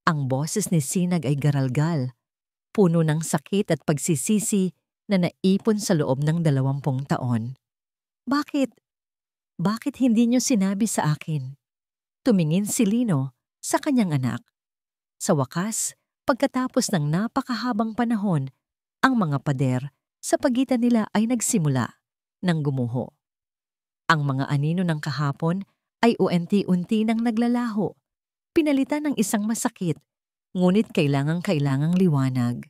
Speaker 1: Ang boses ni Sinag ay garalgal, puno ng sakit at pagsisisi na naipon sa loob ng 20 taon. Bakit? Bakit hindi niyo sinabi sa akin? Tumingin si Lino sa kanyang anak. Sa wakas, pagkatapos ng napakahabang panahon, ang mga pader sa pagitan nila ay nagsimula ng gumuho. Ang mga anino ng kahapon ay unti-unti nang naglalaho, pinalitan ng isang masakit, ngunit kailangang liwanag.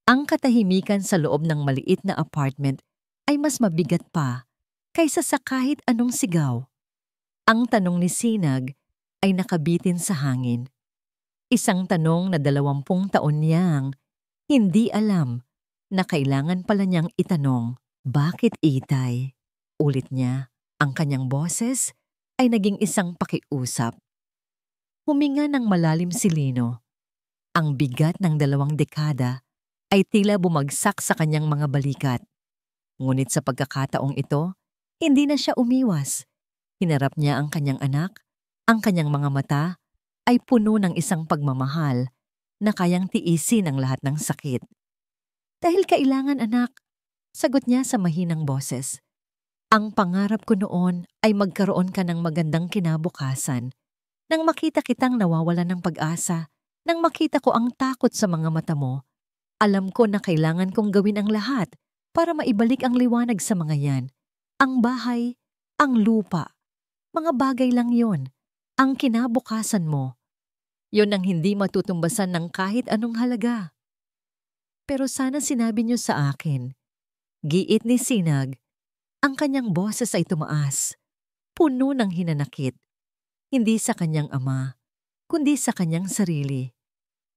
Speaker 1: Ang katahimikan sa loob ng maliit na apartment ay mas mabigat pa kaysa sa kahit anong sigaw. Ang tanong ni Sinag ay nakabitin sa hangin. Isang tanong na 20 taon niyang hindi alam na kailangan pala niyang itanong. Bakit itay? Ulit niya, ang kanyang boses ay naging isang pakiusap. Huminga ng malalim si Lino. Ang bigat ng 2 dekada ay tila bumagsak sa kanyang mga balikat. Ngunit sa pagkakataong ito, hindi na siya umiwas. Hinarap niya ang kanyang anak, ang kanyang mga mata ay puno ng isang pagmamahal na kayang tiisin ang lahat ng sakit. Dahil kailangan anak, sagot niya sa mahinang boses. Ang pangarap ko noon ay magkaroon ka ng magandang kinabukasan. Nang makita kitang nawawalan ng pag-asa, nang makita ko ang takot sa mga mata mo, alam ko na kailangan kong gawin ang lahat para maibalik ang liwanag sa mga yan. Ang bahay, ang lupa, mga bagay lang yon. Ang kinabukasan mo. Yon ang hindi matutumbasan ng kahit anong halaga. Pero sana sinabi niyo sa akin. Giit ni Sinag. Ang kanyang boses ay tumaas, puno ng hinanakit. Hindi sa kanyang ama, kundi sa kanyang sarili.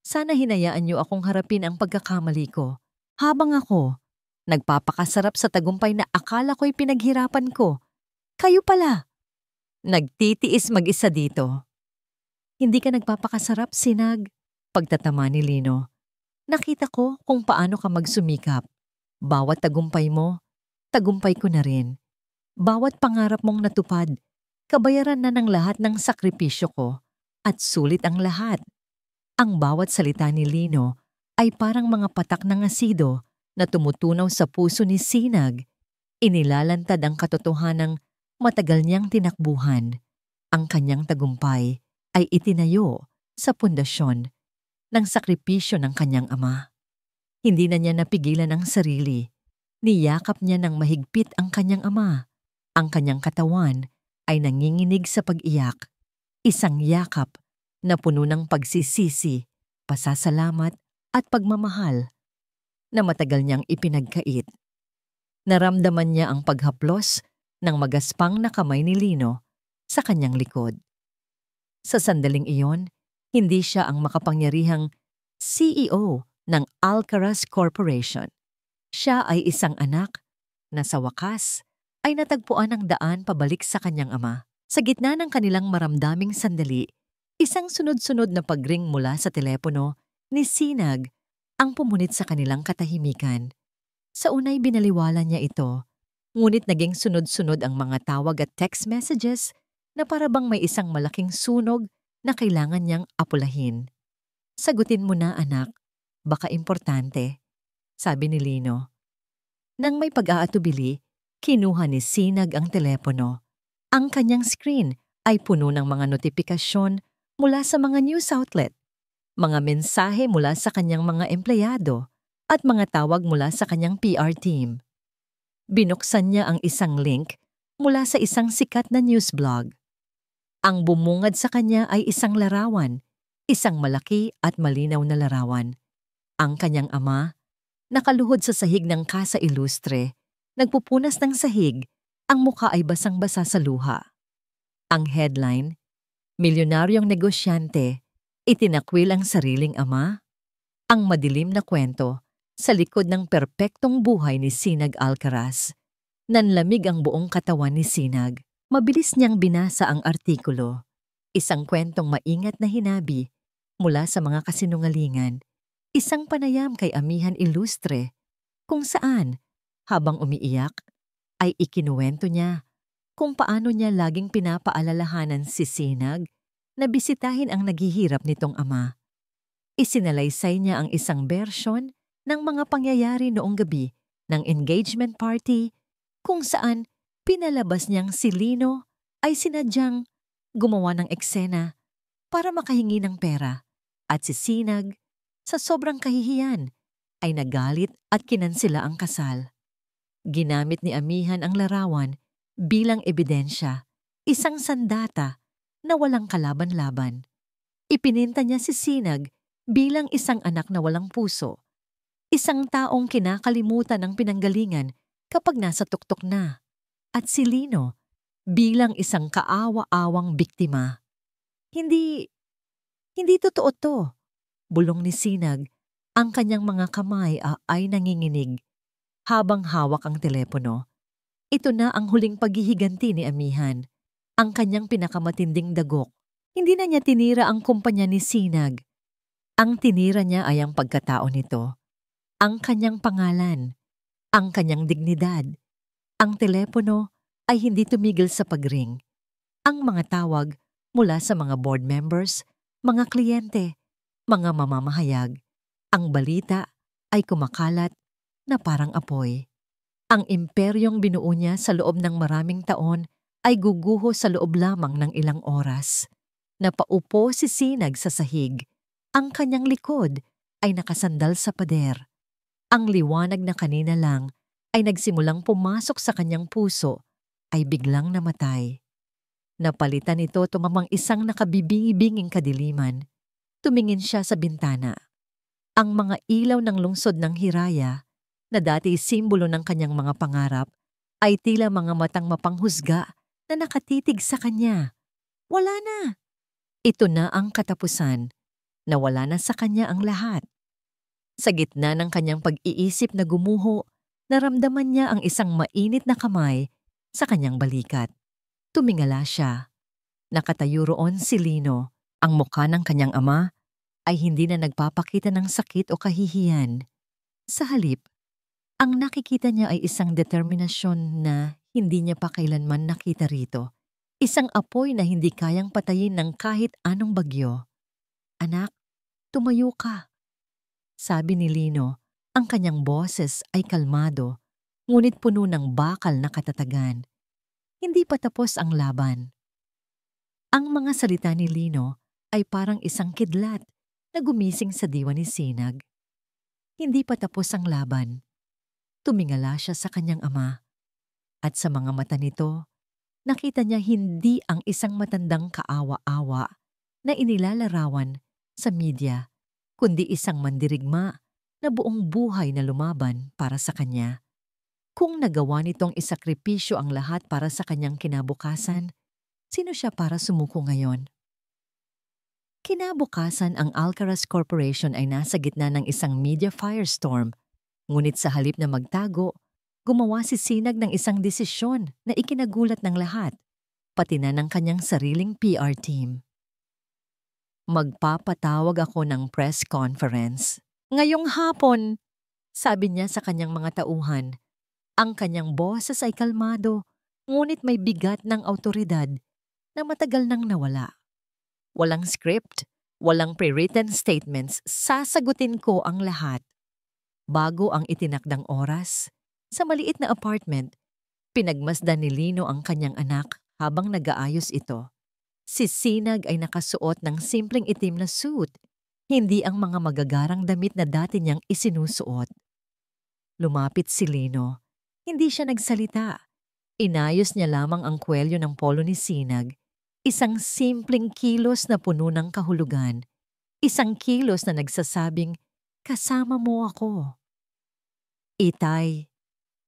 Speaker 1: Sana hinayaan niyo akong harapin ang pagkakamali ko. Habang ako, nagpapakasarap sa tagumpay na akala ko'y pinaghirapan ko. Kayo pala. Nagtitiis mag-isa dito. Hindi ka nagpapakasarap, Sinag. Pagtatama ni Lino. Nakita ko kung paano ka magsumikap. Bawat tagumpay mo, Tagumpay ko na rin. Bawat pangarap mong natupad, kabayaran na ng lahat ng sakripisyo ko at sulit ang lahat. Ang bawat salita ni Lino ay parang mga patak ng asido na tumutunaw sa puso ni Sinag. Inilalantad ang katotohanang matagal niyang tinakbuhan. Ang kanyang tagumpay ay itinayo sa pundasyon ng sakripisyo ng kanyang ama. Hindi na niya napigilan ang sarili. Niyakap niya ng mahigpit ang kanyang ama. Ang kanyang katawan ay nanginginig sa pag-iyak. Isang yakap na puno ng pagsisisi, pasasalamat at pagmamahal na matagal niyang ipinagkait. Naramdaman niya ang paghaplos ng magaspang na kamay ni Lino sa kanyang likod. Sa sandaling iyon, hindi siya ang makapangyarihang CEO ng Alcaraz Corporation. Siya ay isang anak na sa wakas ay natagpuan ang daan pabalik sa kanyang ama. Sa gitna ng kanilang maramdaming sandali, isang sunod-sunod na pagring mula sa telepono ni Sinag ang pumunit sa kanilang katahimikan. Sa unay binaliwala niya ito, ngunit naging sunod-sunod ang mga tawag at text messages na parabang may isang malaking sunog na kailangan niyang apulahin. "Sagutin mo na, anak. Baka importante," sabi ni Lino. Nang may pag-aatubili, kinuha ni Sinag ang telepono. Ang kanyang screen ay puno ng mga notifikasyon mula sa mga news outlet, mga mensahe mula sa kanyang mga empleyado, at mga tawag mula sa kanyang PR team. Binuksan niya ang isang link mula sa isang sikat na news blog. Ang bumungad sa kanya ay isang larawan, isang malaki at malinaw na larawan. Ang kanyang ama, nakaluhod sa sahig ng Casa Ilustre, nagpupunas ng sahig, ang mukha ay basang-basa sa luha. Ang headline, "Milyonaryong negosyante, itinakwil ang sariling ama." Ang madilim na kwento sa likod ng perpektong buhay ni Sinag Alcaraz. Nanlamig ang buong katawan ni Sinag. Mabilis niyang binasa ang artikulo. Isang kwentong maingat na hinabi mula sa mga kasinungalingan. Isang panayam kay Amihan Ilustre kung saan, habang umiiyak, ay ikinuwento niya kung paano niya laging pinapaalalahanan si Sinag na bisitahin ang naghihirap nitong ama. Isinalaysay niya ang isang bersyon ng mga pangyayari noong gabi ng engagement party kung saan pinalabas niyang si Lino ay sinadyang gumawa ng eksena para makahingi ng pera at si Sinag, sa sobrang kahihiyan, ay nagalit at kinansela ang kasal. Ginamit ni Amihan ang larawan bilang ebidensya, isang sandata na walang kalaban-laban. Ipininta niya si Sinag bilang isang anak na walang puso, isang taong kinakalimutan ng pinanggalingan kapag nasa tuktok na, at si Lino bilang isang kaawa-awang biktima. Hindi totoo to, bulong ni Sinag. Ang kanyang mga kamay ay nanginginig habang hawak ang telepono. Ito na ang huling paghihiganti ni Amihan, ang kanyang pinakamatinding dagok. Hindi na niya tinira ang kumpanya ni Sinag. Ang tinira niya ay ang pagkatao nito, ang kanyang pangalan, ang kanyang dignidad. Ang telepono ay hindi tumigil sa pagring. Ang mga tawag mula sa mga board members, mga kliyente, mga mamamahayag. Ang balita ay kumakalat na parang apoy. Ang imperyong binuo niya sa loob ng maraming taon ay guguho sa loob lamang ng ilang oras. Napaupo si Sinag sa sahig. Ang kanyang likod ay nakasandal sa pader. Ang liwanag na kanina lang ay nagsimulang pumasok sa kanyang puso ay biglang namatay. Napalitan ito tumamang isang nakabibingi-binging kadiliman. Tumingin siya sa bintana. Ang mga ilaw ng lungsod ng Hiraya, na dati simbolo ng kanyang mga pangarap, ay tila mga matang mapanghusga na nakatitig sa kanya. Wala na. Ito na ang katapusan. Nawala na sa kanya ang lahat. Sa gitna ng kanyang pag-iisip na gumuho, naramdaman niya ang isang mainit na kamay sa kanyang balikat. Tumingala siya. Nakatayo roon si Lino. Ang mukha ng kanyang ama ay hindi na nagpapakita ng sakit o kahihiyan. Sa halip, Ang nakikita niya ay isang determinasyon na hindi niya pa kailanman nakita rito. Isang apoy na hindi kayang patayin ng kahit anong bagyo. "Anak, tumayo ka," sabi ni Lino. Ang kanyang boses ay kalmado, ngunit puno ng bakal na katatagan. Hindi pa tapos ang laban. Ang mga salita ni Lino ay parang isang kidlat na gumising sa diwa ni Sinag. Hindi pa tapos ang laban. Tumingala siya sa kanyang ama, at sa mga mata nito, nakita niya hindi ang isang matandang kaawa-awa na inilalarawan sa media, kundi isang mandirigma na buong buhay na lumaban para sa kanya. Kung nagawa nitong isakripisyo ang lahat para sa kanyang kinabukasan, sino siya para sumuko ngayon? Kinabukasan, ang Alcaraz Corporation ay nasa gitna ng isang media firestorm. Ngunit sa halip na magtago, gumawa si Sinag ng isang desisyon na ikinagulat ng lahat, pati na ng kanyang sariling PR team. "Magpapatawag ako ng press conference ngayong hapon," sabi niya sa kanyang mga tauhan. Ang kanyang boses ay kalmado, ngunit may bigat ng awtoridad na matagal nang nawala. Walang script, walang pre-written statements, sasagutin ko ang lahat. Bago ang itinakdang oras, sa maliit na apartment, pinagmasdan ni Lino ang kanyang anak habang nag-aayos ito. Si Sinag ay nakasuot ng simpleng itim na suit, hindi ang mga magagarang damit na dati niyang isinusuot. Lumapit si Lino. Hindi siya nagsalita. Inayos niya lamang ang kwelyo ng polo ni Sinag. Isang simpleng kilos na puno ng kahulugan. Isang kilos na nagsasabing, "Kasama mo ako." "Itay,"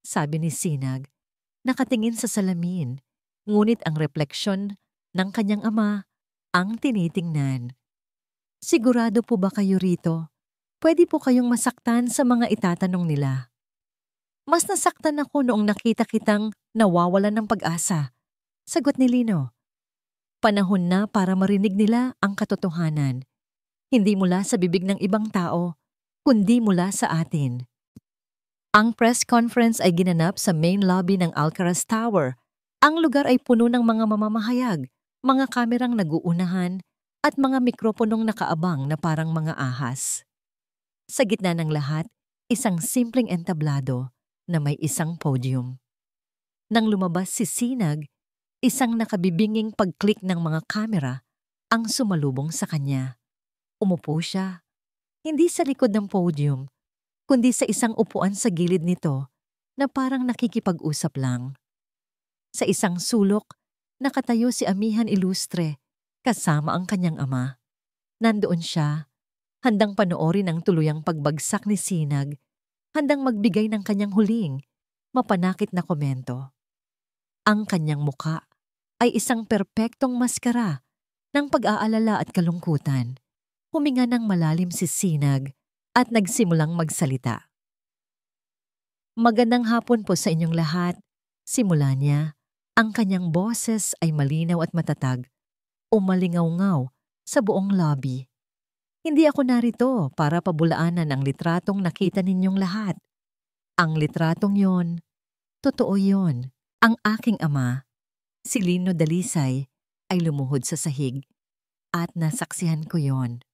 Speaker 1: sabi ni Sinag, nakatingin sa salamin, ngunit ang refleksyon ng kanyang ama ang tinitingnan. "Sigurado po ba kayo rito? Pwede po kayong masaktan sa mga itatanong nila." "Mas nasaktan ako noong nakita kitang nawawalan ng pag-asa," sagot ni Lino. "Panahon na para marinig nila ang katotohanan. Hindi mula sa bibig ng ibang tao, kundi mula sa atin." Ang press conference ay ginanap sa main lobby ng Alcaraz Tower. Ang lugar ay puno ng mga mamamahayag, mga kamerang naguunahan, at mga mikroponong nakaabang na parang mga ahas. Sa gitna ng lahat, isang simpleng entablado na may isang podium. Nang lumabas si Sinag, isang nakabibinging pag-click ng mga kamera ang sumalubong sa kanya. Umupo siya, hindi sa likod ng podium, kundi sa isang upuan sa gilid nito na parang nakikipag-usap lang. Sa isang sulok, nakatayo si Amihan Ilustre kasama ang kanyang ama. Nandoon siya, handang panoorin ang tuluyang pagbagsak ni Sinag, handang magbigay ng kanyang huling, mapanakit na komento. Ang kanyang muka ay isang perpektong maskara ng pag-aalala at kalungkutan. Huminga ng malalim si Sinag at nagsimulang magsalita. "Magandang hapon po sa inyong lahat." Simula niya, ang kanyang boses ay malinaw at matatag, umalingaw-ngaw sa buong lobby. "Hindi ako narito para pabulaanan ang litratong nakita ninyong lahat. Ang litratong yon, totoo yon. Ang aking ama, si Lino Dalisay, ay lumuhod sa sahig at nasaksihan ko yon."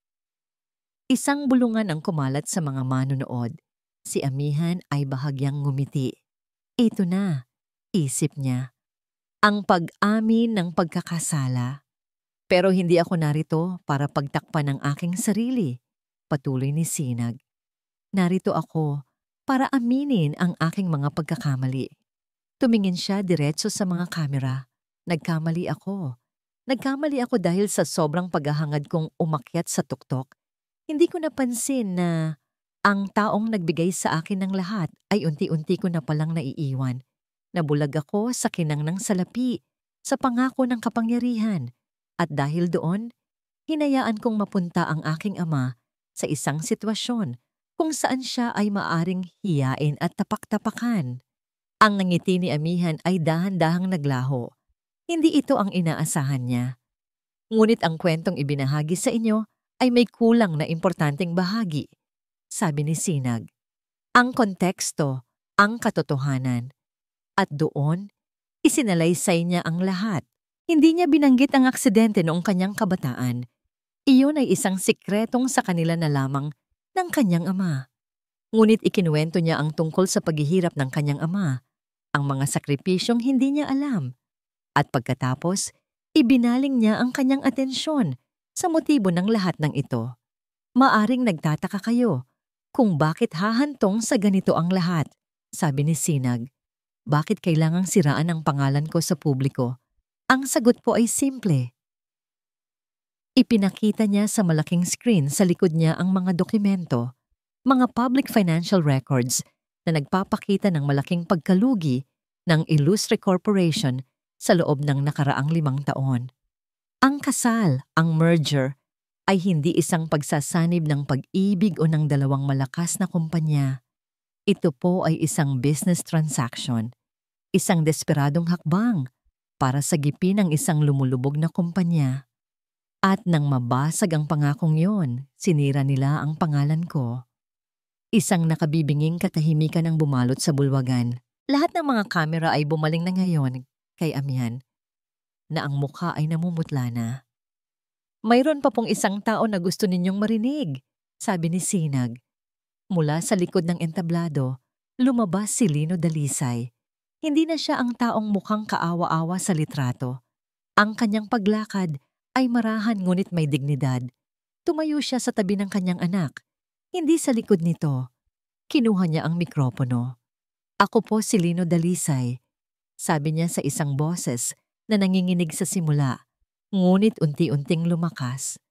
Speaker 1: Isang bulungan ang kumalat sa mga manonood. Si Amihan ay bahagyang ngumiti. "Ito na," isip niya, "ang pag-amin ng pagkakasala. Pero hindi ako narito para pagtakpan ng aking sarili," patuloy ni Sinag. "Narito ako para aminin ang aking mga pagkakamali." Tumingin siya diretso sa mga kamera. "Nagkamali ako. Nagkamali ako dahil sa sobrang paghahangad kong umakyat sa tuktok. Hindi ko napansin na ang taong nagbigay sa akin ng lahat ay unti-unti ko na palang naiiwan. Nabulag ako sa kinang ng salapi, sa pangako ng kapangyarihan. At dahil doon, hinayaan kong mapunta ang aking ama sa isang sitwasyon kung saan siya ay maaring hiyain at tapak-tapakan." Ang ngiti ni Amihan ay dahan-dahang naglaho. Hindi ito ang inaasahan niya. "Ngunit ang kwentong ibinahagi sa inyo ay may kulang na importanteng bahagi," sabi ni Sinag. "Ang konteksto, ang katotohanan. At doon, isinalaysay niya ang lahat. Hindi niya binanggit ang aksidente noong kanyang kabataan. Iyon ay isang sikretong sa kanila na lamang ng kanyang ama. Ngunit ikinuwento niya ang tungkol sa paghihirap ng kanyang ama, ang mga sakripisyong hindi niya alam. At pagkatapos, ibinaling niya ang kanyang atensyon sa motibo ng lahat ng ito. Maaring nagtataka kayo kung bakit hahantong sa ganito ang lahat, sabi ni Sinag. Bakit kailangang siraan ang pangalan ko sa publiko? Ang sagot po ay simple. Ipinakita niya sa malaking screen sa likod niya ang mga dokumento, mga public financial records na nagpapakita ng malaking pagkalugi ng Illustre Corporation sa loob ng nakaraang 5 taon. Ang kasal, ang merger, ay hindi isang pagsasanib ng pag-ibig o ng dalawang malakas na kumpanya. Ito po ay isang business transaction, isang desperadong hakbang para sagipin ang isang lumulubog na kumpanya. At nang mabasag ang pangakong yon, sinira nila ang pangalan ko. Isang nakabibinging katahimikan ang bumalot sa bulwagan. Lahat ng mga kamera ay bumaling na ngayon kay Amihan, na ang mukha ay namumutla na. Mayroon pa pong isang tao na gusto ninyong marinig, sabi ni Sinag. Mula sa likod ng entablado, lumabas si Lino Dalisay. Hindi na siya ang taong mukhang kaawa-awa sa litrato. Ang kanyang paglakad ay marahan ngunit may dignidad. Tumayo siya sa tabi ng kanyang anak. Hindi sa likod nito. Kinuha niya ang mikropono. Ako po si Lino Dalisay, sabi niya sa isang boses na nanginginig sa simula. Ngunit unti-unting lumakas.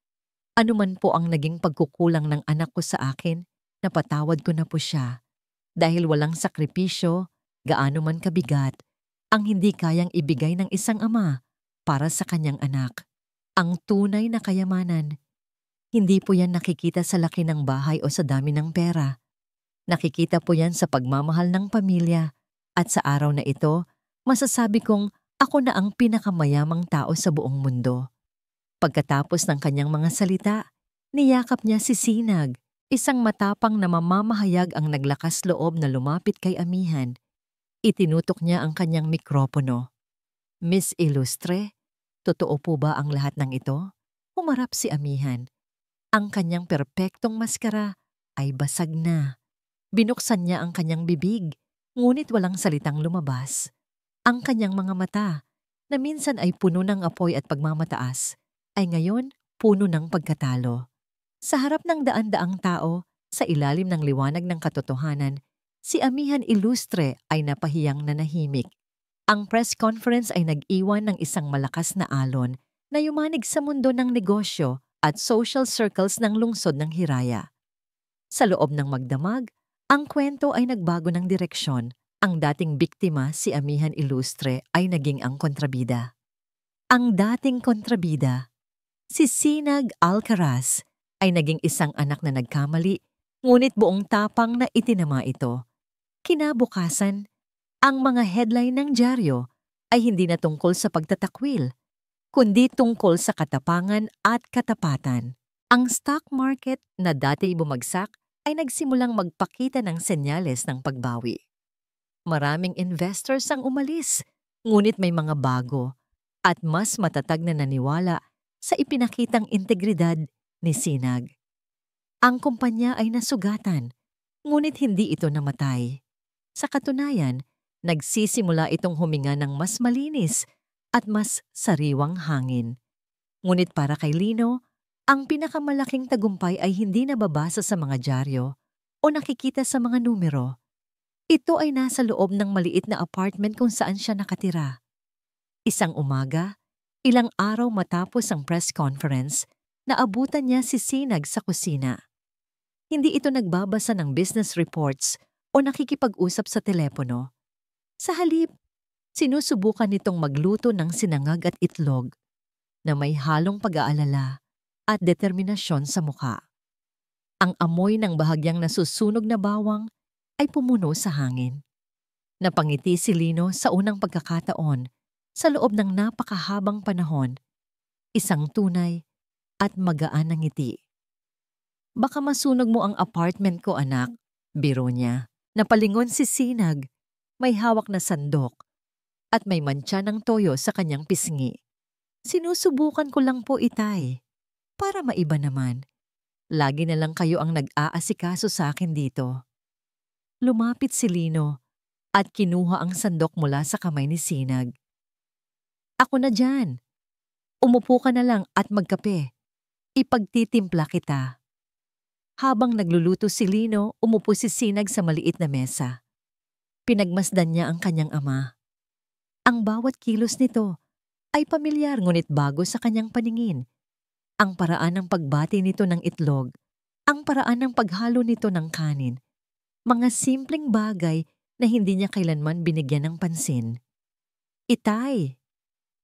Speaker 1: Ano man po ang naging pagkukulang ng anak ko sa akin, napatawad ko na po siya. Dahil walang sakripisyo, gaano man kabigat, ang hindi kayang ibigay ng isang ama para sa kanyang anak. Ang tunay na kayamanan, hindi po yan nakikita sa laki ng bahay o sa dami ng pera. Nakikita po yan sa pagmamahal ng pamilya at sa araw na ito, masasabi kong ako na ang pinakamayamang tao sa buong mundo. Pagkatapos ng kanyang mga salita, niyakap niya si Sinag, isang matapang na mamamahayag ang naglakas loob na lumapit kay Amihan. Itinutok niya ang kanyang mikropono. Miss Illustre, totoo po ba ang lahat ng ito? Humarap si Amihan. Ang kanyang perpektong maskara ay basag na. Binuksan niya ang kanyang bibig, ngunit walang salitang lumabas. Ang kanyang mga mata, na minsan ay puno ng apoy at pagmamataas, ay ngayon puno ng pagkatalo. Sa harap ng daan-daang tao, sa ilalim ng liwanag ng katotohanan, si Amihan Illustre ay napahiyang nanahimik. Ang press conference ay nag-iwan ng isang malakas na alon na yumanig sa mundo ng negosyo at social circles ng lungsod ng Hiraya. Sa loob ng magdamag, ang kwento ay nagbago ng direksyon. Ang dating biktima, si Amihan Illustre, ay naging ang kontrabida. Ang dating kontrabida, si Sinag Alcaraz, ay naging isang anak na nagkamali, ngunit buong tapang na itinama ito. Kinabukasan, ang mga headline ng dyaryo ay hindi na tungkol sa pagtatakwil, kundi tungkol sa katapangan at katapatan. Ang stock market na dati bumagsak ay nagsimulang magpakita ng senyales ng pagbawi. Maraming investors ang umalis, ngunit may mga bago at mas matatag na naniwala sa ipinakitang integridad ni Sinag. Ang kumpanya ay nasugatan, ngunit hindi ito namatay. Sa katunayan, nagsisimula itong huminga ng mas malinis at mas sariwang hangin. Ngunit para kay Lino, ang pinakamalaking tagumpay ay hindi nababasa sa mga dyaryo o nakikita sa mga numero. Ito ay nasa loob ng maliit na apartment kung saan siya nakatira. Isang umaga, ilang araw matapos ang press conference, naabutan niya si Sinag sa kusina. Hindi ito nagbabasa ng business reports o nakikipag-usap sa telepono. Sa halip, sinusubukan nitong magluto ng sinangag at itlog na may halong pag-aalala at determinasyon sa mukha. Ang amoy ng bahagyang nasusunog na bawang ay pumuno sa hangin. Napangiti si Lino sa unang pagkakataon sa loob ng napakahabang panahon, isang tunay at magaan na ngiti. Baka masunog mo ang apartment ko, anak, biro niya. Napalingon si Sinag, may hawak na sandok at may mantsa ng toyo sa kanyang pisngi. Sinusubukan ko lang po, Itay. Para maiba naman. Lagi na lang kayo ang nag-aasikaso sa akin dito. Lumapit si Lino at kinuha ang sandok mula sa kamay ni Sinag. Ako na dyan. Umupo ka na lang at magkape. Ipagtitimpla kita. Habang nagluluto si Lino, umupo si Sinag sa maliit na mesa. Pinagmasdan niya ang kanyang ama. Ang bawat kilos nito ay pamilyar ngunit bago sa kanyang paningin. Ang paraan ng pagbati nito ng itlog, ang paraan ng paghalo nito ng kanin, mga simpleng bagay na hindi niya kailanman binigyan ng pansin. Itay,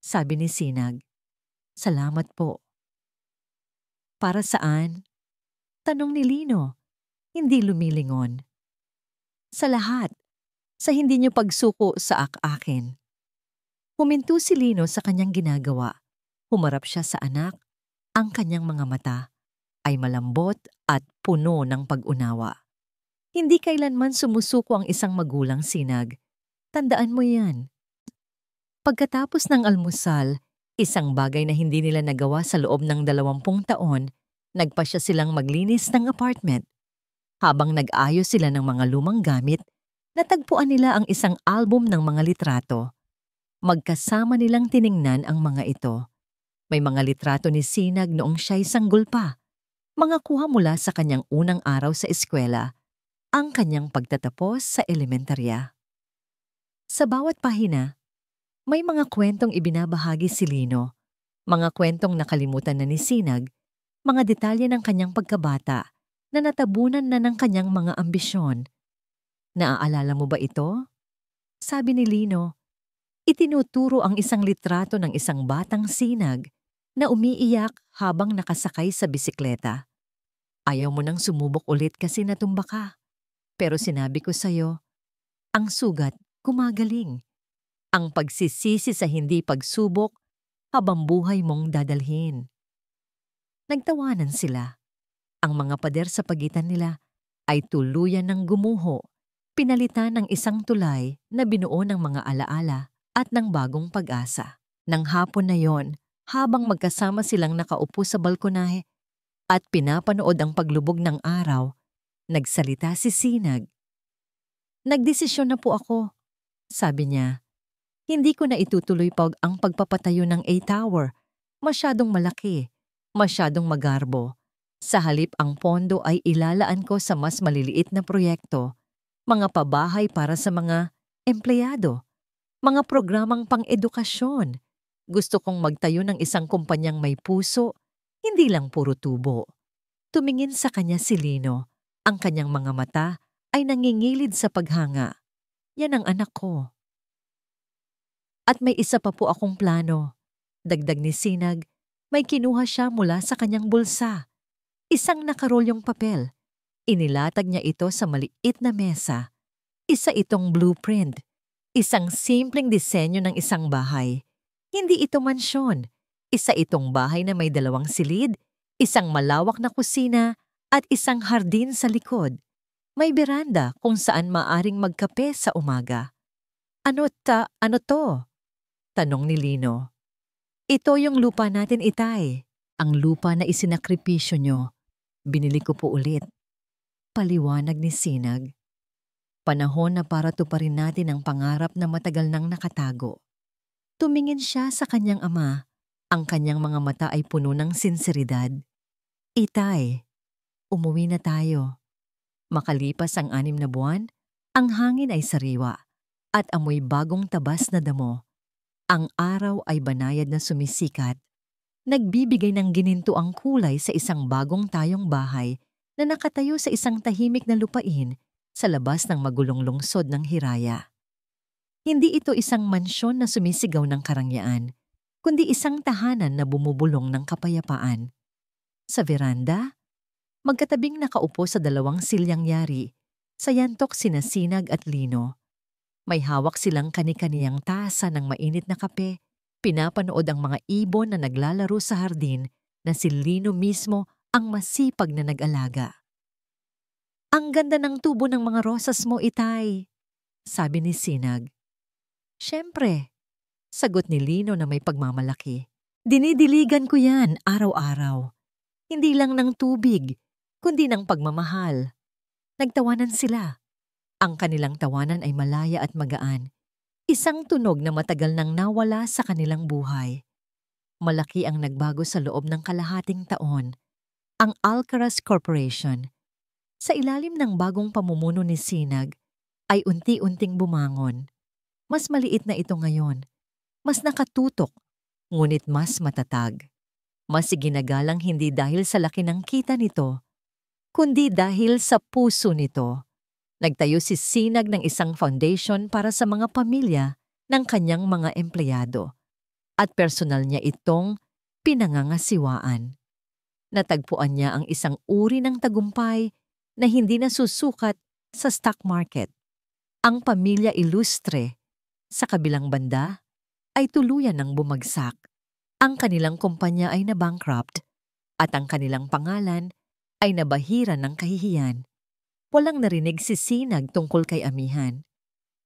Speaker 1: sabi ni Sinag. Salamat po. Para saan? Tanong ni Lino, hindi lumilingon. Sa lahat, sa hindi niyo pagsuko sa akin. Huminto si Lino sa kanyang ginagawa. Humarap siya sa anak. Ang kanyang mga mata ay malambot at puno ng pag-unawa. Hindi kailanman sumusuko ang isang magulang, Sinag. Tandaan mo yan. Pagkatapos ng almusal, isang bagay na hindi nila nagawa sa loob ng 20 taon, nagpasya silang maglinis ng apartment. Habang nag-ayos sila ng mga lumang gamit, natagpuan nila ang isang album ng mga litrato. Magkasama nilang tiningnan ang mga ito. May mga litrato ni Sinag noong siya'y sanggol pa. Mga kuha mula sa kanyang unang araw sa eskwela, ang kanyang pagtatapos sa elementarya. Sa bawat pahina, may mga kwentong ibinabahagi si Lino, mga kwentong nakalimutan na ni Sinag, mga detalye ng kanyang pagkabata na natabunan na ng kanyang mga ambisyon. Naaalala mo ba ito? Sabi ni Lino. Itinuturo ang isang litrato ng isang batang Sinag na umiiyak habang nakasakay sa bisikleta. Ayaw mo nang sumubok ulit kasi natumba ka. Pero sinabi ko sa'yo, ang sugat gumagaling. Ang pagsisisi sa hindi pagsubok habang buhay mong dadalhin. Nagtawanan sila. Ang mga pader sa pagitan nila ay tuluyan ng gumuho, pinalitan ng isang tulay na binuo ng mga alaala at ng bagong pag-asa. Nang hapon na yon, habang magkasama silang nakaupo sa balkonahe at pinapanood ang paglubog ng araw, nagsalita si Sinag. Nagdesisyon na po ako, sabi niya. Hindi ko na itutuloy ang pagpapatayo ng A-Tower. Masyadong malaki, masyadong magarbo. Sa halip ang pondo ay ilalaan ko sa mas maliliit na proyekto, mga pabahay para sa mga empleyado, mga programang pang-edukasyon. Gusto kong magtayo ng isang kumpanyang may puso, hindi lang puro tubo. Tumingin sa kanya si Lino. Ang kanyang mga mata ay nangingilid sa paghanga. Yan ang anak ko. At may isa pa po akong plano. Dagdag ni Sinag, may kinuha siya mula sa kanyang bulsa. Isang nakarolyong papel. Inilatag niya ito sa maliit na mesa. Isa itong blueprint. Isang simpleng disenyo ng isang bahay. Hindi ito mansyon. Isa itong bahay na may 2 silid, isang malawak na kusina at isang hardin sa likod. May beranda kung saan maaring magkape sa umaga. Ano to? Tanong ni Lino. Ito yung lupa natin, Itay. Ang lupa na isinakripisyo nyo. Binili ko po ulit. Paliwanag ni Sinag. Panahon na para tuparin natin ang pangarap na matagal nang nakatago. Tumingin siya sa kanyang ama. Ang kanyang mga mata ay puno ng sinseridad. Itay, umuwi na tayo. Makalipas ang 6 na buwan, ang hangin ay sariwa at amoy bagong tabas na damo. Ang araw ay banayad na sumisikat. Nagbibigay ng gininto ang kulay sa isang bagong tayong bahay na nakatayo sa isang tahimik na lupain sa labas ng magulong lungsod ng Hiraya. Hindi ito isang mansyon na sumisigaw ng karangyaan, kundi isang tahanan na bumubulong ng kapayapaan. Sa veranda, magkatabing nakaupo sa 2 silyang yari, sa yantok sina Sinag at Lino. May hawak silang kani-kaniyang tasa ng mainit na kape, pinapanood ang mga ibon na naglalaro sa hardin na si Lino mismo ang masipag na nag-alaga. Ang ganda ng tubo ng mga rosas mo, Itay, sabi ni Sinag. Siyempre, sagot ni Lino na may pagmamalaki. Dinidiligan ko yan araw-araw. Hindi lang ng tubig, kundi ng pagmamahal. Nagtawanan sila. Ang kanilang tawanan ay malaya at magaan. Isang tunog na matagal nang nawala sa kanilang buhay. Malaki ang nagbago sa loob ng kalahating taon. Ang Alcaraz Corporation, sa ilalim ng bagong pamumuno ni Sinag, ay unti-unting bumangon. Mas maliit na ito ngayon. Mas nakatutok, ngunit mas matatag. Mas ginagalang hindi dahil sa laki ng kita nito, kundi dahil sa puso nito. Nagtayo si Sinag ng isang foundation para sa mga pamilya ng kanyang mga empleyado. At personal niya itong pinangangasiwaan. Natagpuan niya ang isang uri ng tagumpay na hindi nasusukat sa stock market. Ang pamilya Ilustre, sa kabilang banda, ay tuluyan ng bumagsak. Ang kanilang kumpanya ay na-bankrupt at ang kanilang pangalan ay nabahiran ng kahihiyan. Walang narinig si Sinag tungkol kay Amihan.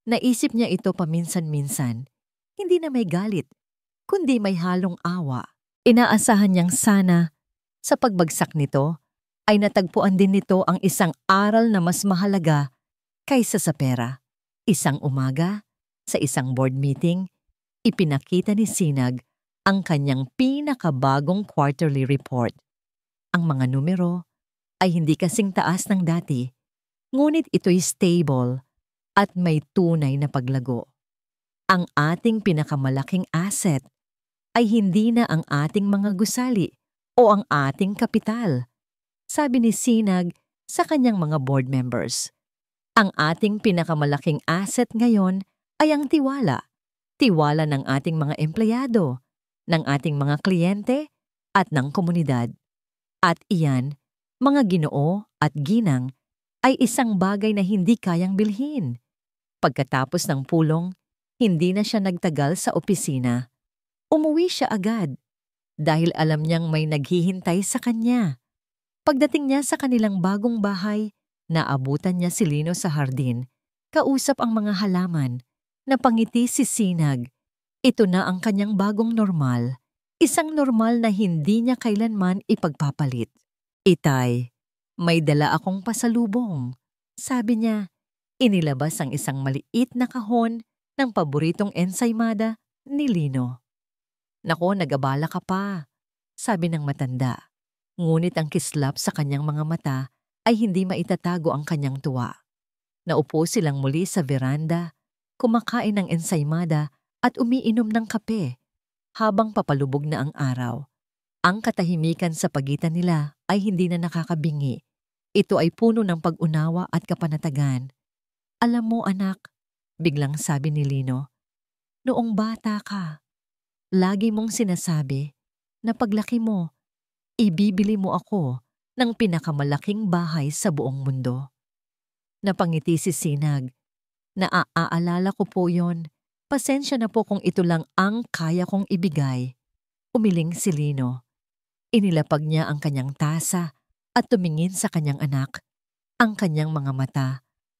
Speaker 1: Naisip niya ito paminsan-minsan, hindi na may galit, kundi may halong awa. Inaasahan niyang sana, sa pagbagsak nito, ay natagpuan din nito ang isang aral na mas mahalaga kaysa sa pera. Isang umaga, sa isang board meeting, ipinakita ni Sinag ang kanyang pinakabagong quarterly report. Ang mga numero ay hindi kasing taas ng dati, ngunit ito'y stable at may tunay na paglago. Ang ating pinakamalaking asset ay hindi na ang ating mga gusali o ang ating kapital, sabi ni Sinag sa kanyang mga board members. Ang ating pinakamalaking asset ngayon ay ang tiwala. Tiwala ng ating mga empleyado, ng ating mga kliyente at ng komunidad. At iyan, mga Ginoo at ginang, ay isang bagay na hindi kayang bilhin. Pagkatapos ng pulong, hindi na siya nagtagal sa opisina. Umuwi siya agad dahil alam niyang may naghihintay sa kanya. Pagdating niya sa kanilang bagong bahay, naabutan niya si Lino sa hardin, kausap ang mga halaman. Napangiti si Sinag. Ito na ang kanyang bagong normal. Isang normal na hindi niya kailanman ipagpapalit. Itay, may dala akong pasalubong. Sabi niya, inilabas ang isang maliit na kahon ng paboritong ensaymada ni Lino. Nako, nag-abala ka pa, sabi ng matanda. Ngunit ang kislap sa kanyang mga mata ay hindi maitatago ang kanyang tuwa. Naupo silang muli sa veranda, kumakain ng ensaymada at umiinom ng kape habang papalubog na ang araw. Ang katahimikan sa pagitan nila ay hindi na nakakabingi. Ito ay puno ng pag-unawa at kapanatagan. Alam mo anak, biglang sabi ni Lino, noong bata ka, lagi mong sinasabi na paglaki mo, ibibili mo ako ng pinakamalaking bahay sa buong mundo. Napangiti si Sinag. Naaalala ko po yon. Pasensya na po kung ito lang ang kaya kong ibigay. Umiling si Lino. Inilapag niya ang kanyang tasa at tumingin sa kanyang anak. Ang kanyang mga mata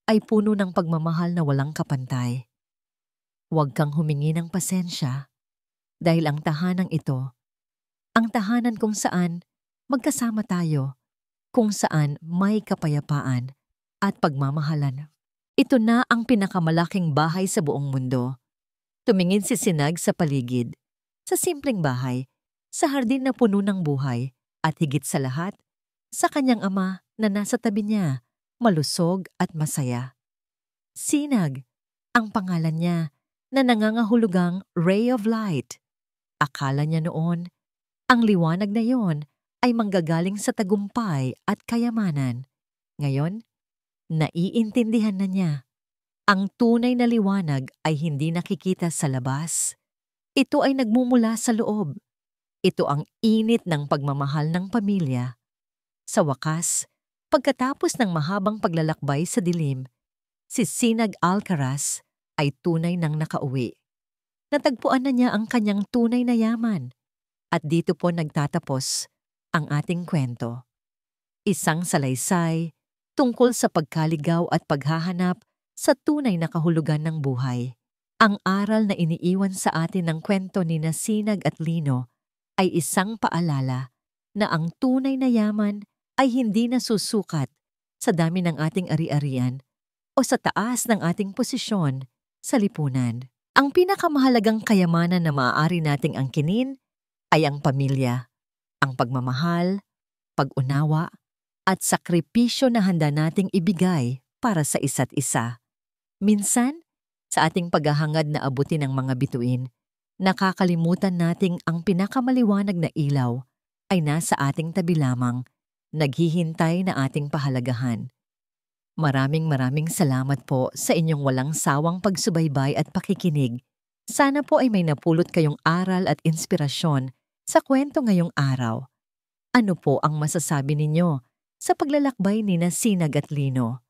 Speaker 1: ay puno ng pagmamahal na walang kapantay. Huwag kang humingi ng pasensya dahil ang tahanang ito, ang tahanan kung saan magkasama tayo, kung saan may kapayapaan at pagmamahalan. Ito na ang pinakamalaking bahay sa buong mundo. Tumingin si Sinag sa paligid, sa simpleng bahay, sa hardin na puno ng buhay, at higit sa lahat, sa kanyang ama na nasa tabi niya, malusog at masaya. Sinag, ang pangalan niya, na nangangahulugang Ray of Light. Akala niya noon, ang liwanag na yon ay manggagaling sa tagumpay at kayamanan. Ngayon, naiintindihan na niya. Ang tunay na liwanag ay hindi nakikita sa labas. Ito ay nagmumula sa loob. Ito ang init ng pagmamahal ng pamilya. Sa wakas, pagkatapos ng mahabang paglalakbay sa dilim, si Sinag Alcaraz ay tunay nang nakauwi. Natagpuan na niya ang kanyang tunay na yaman. At dito po nagtatapos ang ating kwento. Isang salaysay tungkol sa pagkaligaw at paghahanap sa tunay na kahulugan ng buhay. Ang aral na iniiwan sa atin ng kwento ni Sinag at Lino ay isang paalala na ang tunay na yaman ay hindi nasusukat sa dami ng ating ari-arian o sa taas ng ating posisyon sa lipunan. Ang pinakamahalagang kayamanan na maaari nating angkinin ay ang pamilya, ang pagmamahal, pag-unawa, at sakripisyo na handa nating ibigay para sa isa't isa. Minsan, sa ating paghahangad na abutin ang mga bituin, nakakalimutan nating ang pinakamaliwanag na ilaw ay nasa ating tabi lamang, naghihintay na ating pahalagahan. Maraming salamat po sa inyong walang sawang pagsubaybay at pakikinig. Sana po ay may napulot kayong aral at inspirasyon sa kwento ngayong araw. Ano po ang masasabi ninyo sa paglalakbay ni Sinag at Lino?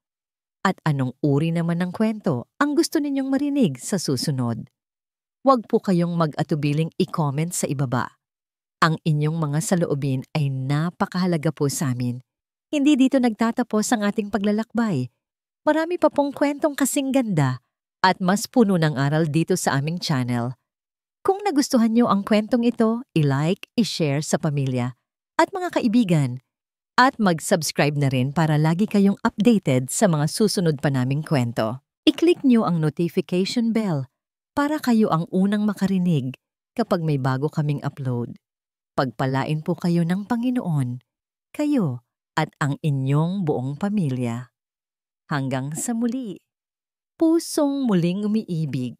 Speaker 1: At anong uri naman ng kwento ang gusto ninyong marinig sa susunod? Huwag po kayong mag-atubiling i-comment sa ibaba. Ang inyong mga saloobin ay napakahalaga po sa amin. Hindi dito nagtatapos ang ating paglalakbay. Marami pa pong kwentong kasing ganda at mas puno ng aral dito sa aming channel. Kung nagustuhan niyo ang kwentong ito, i-like, i-share sa pamilya at mga kaibigan. At mag-subscribe na rin para lagi kayong updated sa mga susunod pa naming kwento. I-click niyo ang notification bell para kayo ang unang makarinig kapag may bago kaming upload. Pagpalain po kayo ng Panginoon, kayo at ang inyong buong pamilya. Hanggang sa muli, pusong muling umiibig,